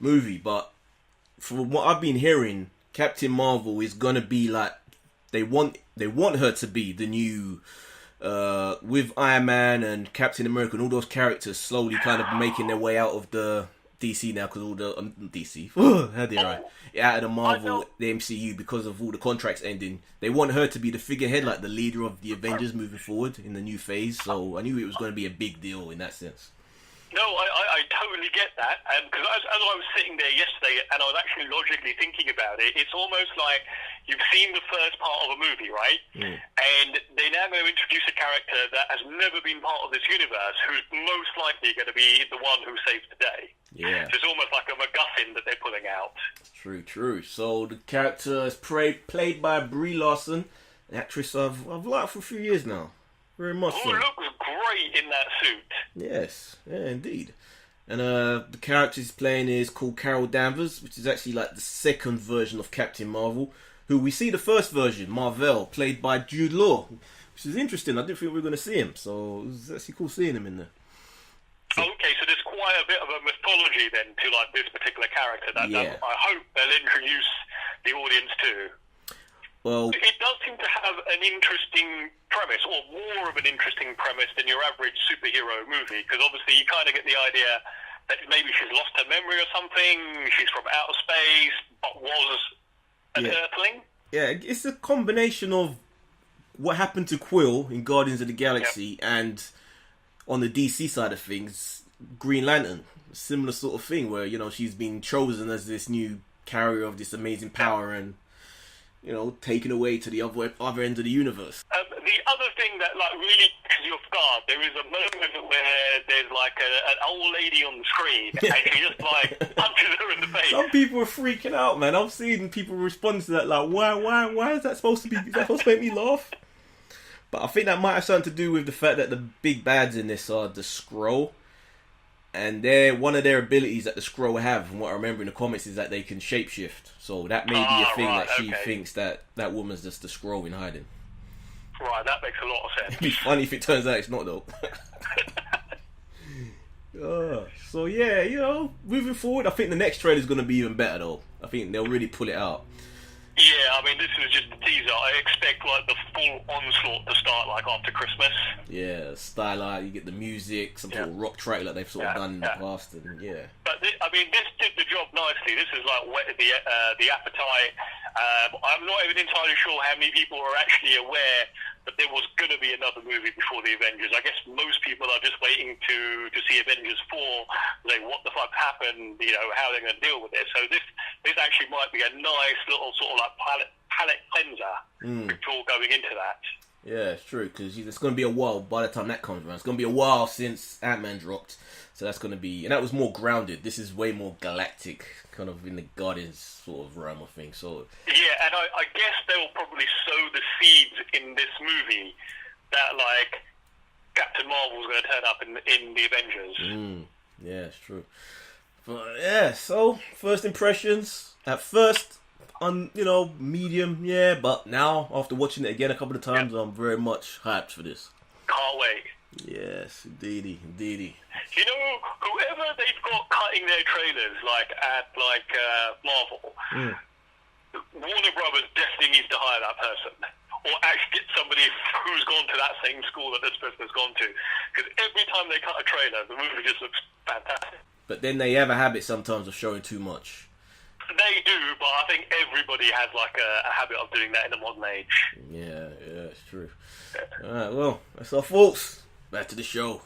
movie, but from what I've been hearing, Captain Marvel is going to be like they want her to be the new with Iron Man and Captain America and all those characters slowly kind of making their way out of the DC now because all the DC out of the Marvel, the MCU, because of all the contracts ending. They want her to be the figurehead, like the leader of the Avengers moving forward in the new phase. So I knew it was going to be a big deal in that sense. No, I totally get that. Because as I was sitting there yesterday and I was actually logically thinking about it, it's almost like you've seen the first part of a movie, right? And they're now going to introduce a character that has never been part of this universe, who's most likely going to be the one who saves the day. Yeah. So it's almost like a MacGuffin that they're pulling out. True. So the character is played by Brie Larson, an actress I've liked for a few years now. Very much so. Who looks great in that suit. Yes, yeah, indeed. And the character he's playing is called Carol Danvers, which is actually like the second version of Captain Marvel, who we see the first version, Marvel, played by Jude Law, which is interesting. I didn't think we were going to see him, so it was actually cool seeing him in there. Okay, so there's quite a bit of a mythology then to like this particular character that I hope they'll introduce the audience to. Well, it does seem to have an interesting premise, or more of an interesting premise than your average superhero movie, because obviously you kind of get the idea that maybe she's lost her memory or something, she's from outer space, but was an Earthling. Yeah, it's a combination of what happened to Quill in Guardians of the Galaxy and on the DC side of things, Green Lantern. A similar sort of thing where, she's been chosen as this new carrier of this amazing power and taken away to the other end of the universe. The other thing that really catches you off guard, there is a moment where there's like an old lady on the screen and she just punches her in the face. Some people are freaking out, man. I've seen people respond to that like, why is that supposed to be? Is that supposed to make me laugh? But I think that might have something to do with the fact that the big bads in this are the Skrull. And one of their abilities that the Skrull have, from what I remember in the comics, is that they can shapeshift. So that may be a thing that she thinks that woman's just the Skrull in hiding. Right, that makes a lot of sense. It'd be funny if it turns out it's not, though. So yeah, moving forward, I think the next trailer is going to be even better, though. I think they'll really pull it out. Yeah, I mean, this is just a teaser. I expect the full onslaught to start after Christmas. Yeah, stylized. You get the music, some sort of rock track like they've sort of done in the past, and But this did the job nicely. This is whetted the appetite. I'm not even entirely sure how many people are actually aware that there was going to be another movie before the Avengers. I guess most people are just waiting to see Avengers 4. What the fuck happened? How they're going to deal with it. So this actually might be a nice little sort of palate cleanser before going into that. Yeah, it's true, because it's going to be a while by the time that comes around. It's going to be a while since Ant-Man dropped, so that's going to be... And that was more grounded. This is way more galactic, kind of in the Guardians sort of realm of things, so... Yeah, and I guess they'll probably sow the seeds in this movie that, like, Captain Marvel's going to turn up in the Avengers. Yeah, it's true. But, yeah, so, first impressions. At first... medium, yeah, but now, after watching it again a couple of times, I'm very much hyped for this. Can't wait. Yes, indeedy. You know, whoever they've got cutting their trailers, at Marvel, Warner Brothers definitely needs to hire that person. Or actually get somebody who's gone to that same school that this person has gone to. Because every time they cut a trailer, the movie just looks fantastic. But then they have a habit sometimes of showing too much. They do, but I think everybody has a habit of doing that in the modern age. Yeah, it's true. Alright, well, that's our thoughts. Back to the show.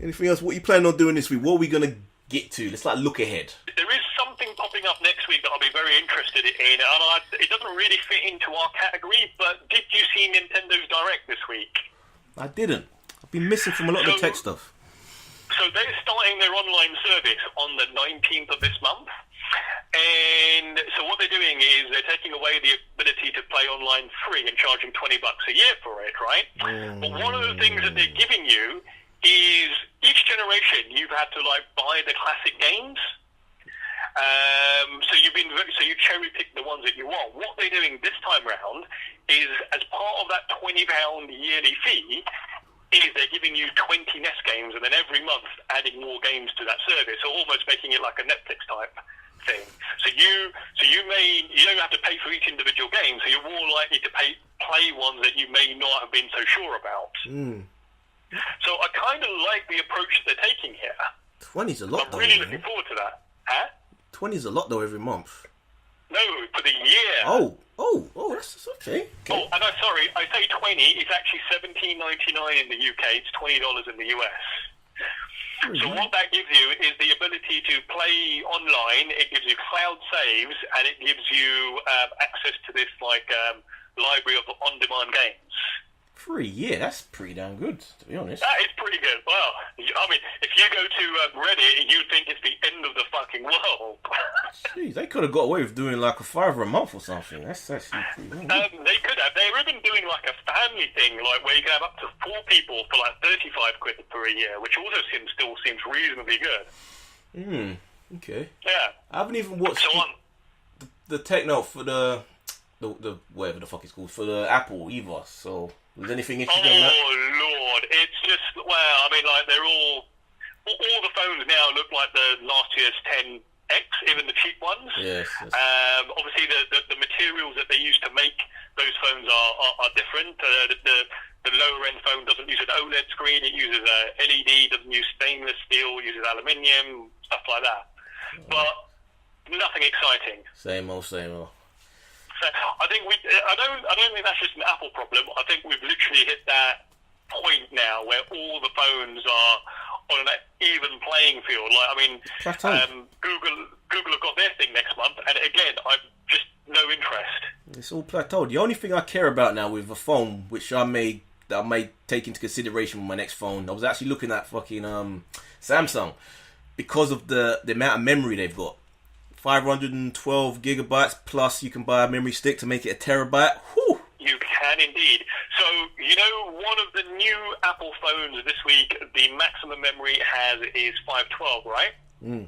Anything else? What are you planning on doing this week? What are we going to get to? Let's look ahead. There is something popping up next week that I'll be very interested in, and it doesn't really fit into our category, but did you see Nintendo's Direct this week? I didn't. I've been missing from a lot of the tech stuff. So they're starting their online service on the 19th of this month. And so what they're doing is they're taking away the ability to play online free and charging $20 a year for it, right? But one of the things that they're giving you is each generation you've had to buy the classic games. So you cherry pick the ones that you want. What they're doing this time round is, as part of that £20 yearly fee, is they're giving you 20 NES games and then every month adding more games to that service, so almost making it like a Netflix type thing. So you don't have to pay for each individual game, so you're more likely to play ones that you may not have been so sure about. So I kind of like the approach they're taking here. 20's a lot, I'm really looking forward to that. Huh? 20's a lot though every month. No, for the year. Oh, that's okay. Oh, and I'm sorry, I say 20. It's actually $17.99 in the UK. It's $20 in the US. So what that gives you is the ability to play online. It gives you cloud saves, and it gives you access to this library of on-demand games. For a year, that's pretty damn good, to be honest. That is pretty good. Well, I mean, if you go to Reddit, you'd think it's the end of the fucking world. Jeez, they could have got away with doing $5 a month or something. That's actually pretty good. They could have. They're even doing a family thing, where you can have up to 4 people for £35 per a year, which also still seems reasonably good. Okay. Yeah. I haven't even watched the tech note for the whatever the fuck it's called, for the Apple either, so... Was anything interesting on that? Oh, Lord. It's just, they're all the phones now look like the last year's 10X, even the cheap ones. Yes. Obviously, the materials that they use to make those phones are different. The lower-end phone doesn't use an OLED screen. It uses a LED, doesn't use stainless steel, uses aluminium, stuff like that. But nothing exciting. Same old. I think I don't think that's just an Apple problem. I think we've literally hit that point now where all the phones are on an even playing field. Google have got their thing next month, and again, I've just no interest. It's all plateaued. The only thing I care about now with a phone, which I may take into consideration with my next phone, I was actually looking at fucking Samsung, because of the amount of memory they've got. 512 gigabytes, plus you can buy a memory stick to make it a terabyte. Whew. You can indeed. So, one of the new Apple phones this week, the maximum memory it has is 512, right? Do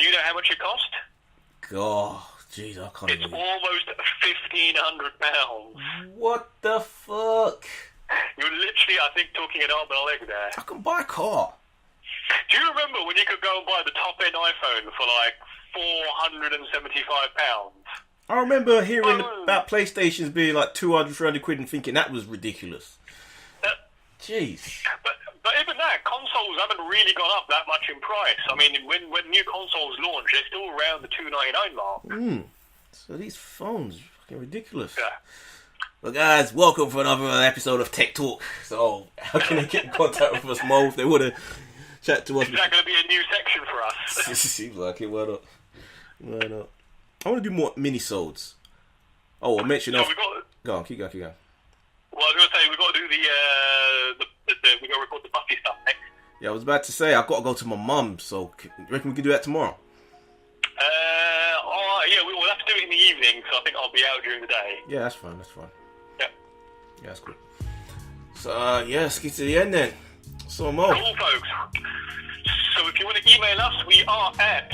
you know how much it cost? God, jeez, I can't It's almost £1,500. What the fuck? You're literally, I think, talking an arm and a leg there. I can buy a car. Do you remember when you could go and buy the top-end iPhone for £475? I remember hearing about PlayStations being 200, 300 quid and thinking that was ridiculous. Jeez. But even that, consoles haven't really gone up that much in price. I mean, when new consoles launch, they're still around the $299 mark. So these phones are fucking ridiculous. Yeah. Well, guys, welcome for another episode of Tech Talk. So, how can they get in contact with us, Mo, if they want to chat to us? Is that going to be a new section for us? It seems like it. Why not? I want to do more mini-sodes. Oh, I mentioned... So we've got Go on, keep going. Well, I was going to say, we've got to do we got to record the Buffy stuff next. Yeah, I was about to say, I've got to go to my mum, so you reckon we can do that tomorrow? Yeah, we'll have to do it in the evening, so I think I'll be out during the day. Yeah, that's fine. Yeah. Yeah, that's cool. So, let's get to the end then. So, Mo. Cool, folks. So if you want to email us, we are at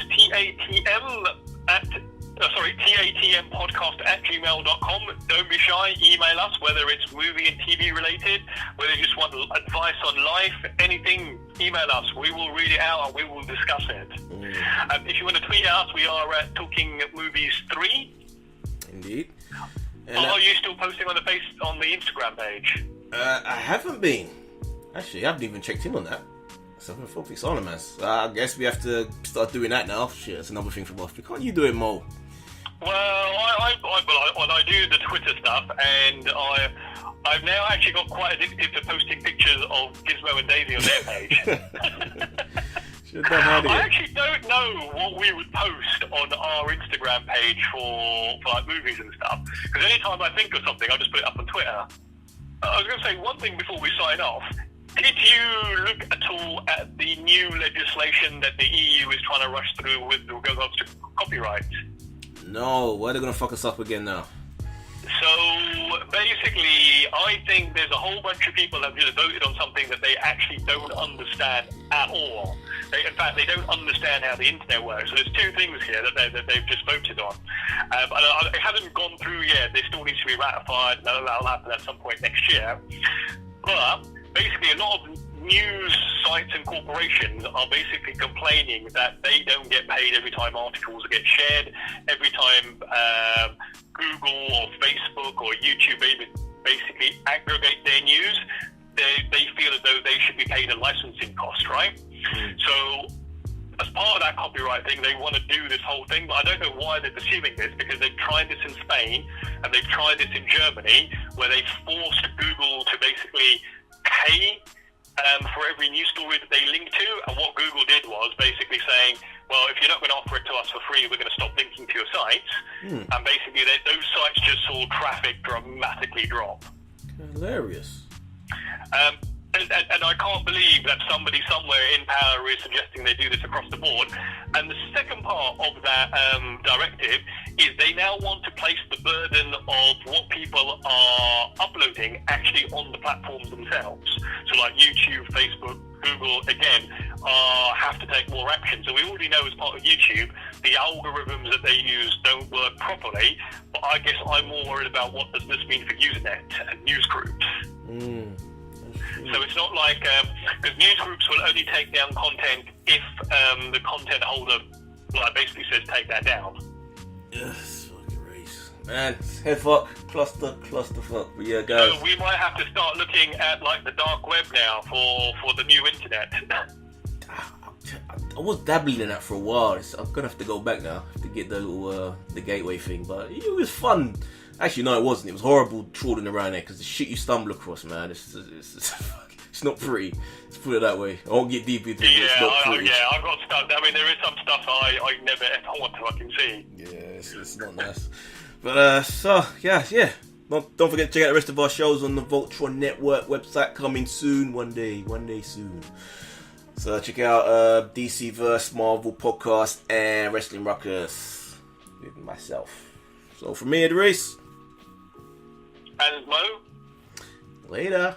tatmpodcast@gmail.com. Don't be shy, email us, whether it's movie and TV related, whether you just want advice on life, anything, email us. We will read it out and we will discuss it. If you want to tweet us, we are at Talking Movies 3. Indeed. Are you still posting on the Instagram page? I haven't been. Actually, I haven't even checked in on that. So I'm focused on it, man. I guess we have to start doing that now. Shit, that's another thing for Buffy. Can't you do it, Mo? Well, I do the Twitter stuff, and I've now actually got quite addicted to posting pictures of Gizmo and Daisy on their page. I actually don't know what we would post on our Instagram page for like movies and stuff. Because anytime I think of something, I just put it up on Twitter. I was going to say one thing before we sign off. Did you look at all at the new legislation that the EU is trying to rush through with regards to copyright? No, why are they going to fuck us up again now? So basically, I think there's a whole bunch of people that have just voted on something that they actually don't understand at all. In fact, they don't understand how the internet works. So there's two things here that they've just voted on. It hasn't gone through yet. They still need to be ratified. That'll happen at some point next year. But basically, a lot of news sites and corporations are basically complaining that they don't get paid every time articles get shared, every time Google or Facebook or YouTube basically aggregate their news. They feel as though they should be paid a licensing cost, right? So as part of that copyright thing, they want to do this whole thing, but I don't know why they're pursuing this, because they've tried this in Spain and they've tried this in Germany, where they've forced Google to basically pay for every news story that they link to. And what Google did was basically saying, well, if you're not going to offer it to us for free, we're going to stop linking to your sites. And basically those sites just saw traffic dramatically drop. Hilarious. And I can't believe that somebody somewhere in power is suggesting they do this across the board. And the second part of that directive is they now want to place the burden of what people are uploading actually on the platforms themselves. So like YouTube, Facebook, Google, again, have to take more action. So we already know as part of YouTube, the algorithms that they use don't work properly. But I guess I'm more worried about what does this mean for Usenet and news groups. So it's not like, because news groups will only take down content if the content holder basically says take that down. Yes, fucking race. Man, head fuck, cluster fuck. But yeah, guys. So we might have to start looking at like the dark web now for the new internet. I was dabbling in that for a while. I'm gonna have to go back now to get the little the gateway thing, but it was fun. Actually, no, it wasn't. It was horrible trawling around there because the shit you stumble across, man, it's not pretty. Let's put it that way. I won't get deep into it. It's not pretty. I've got stuff. I mean, there is some stuff I never ever want to fucking see. Yeah, it's not nice. But yeah. Don't forget to check out the rest of our shows on the Voltron Network website. Coming soon, one day soon. So check out DC vs Marvel podcast and Wrestling Ruckus with myself. So from me, Idris. And Mo. Later.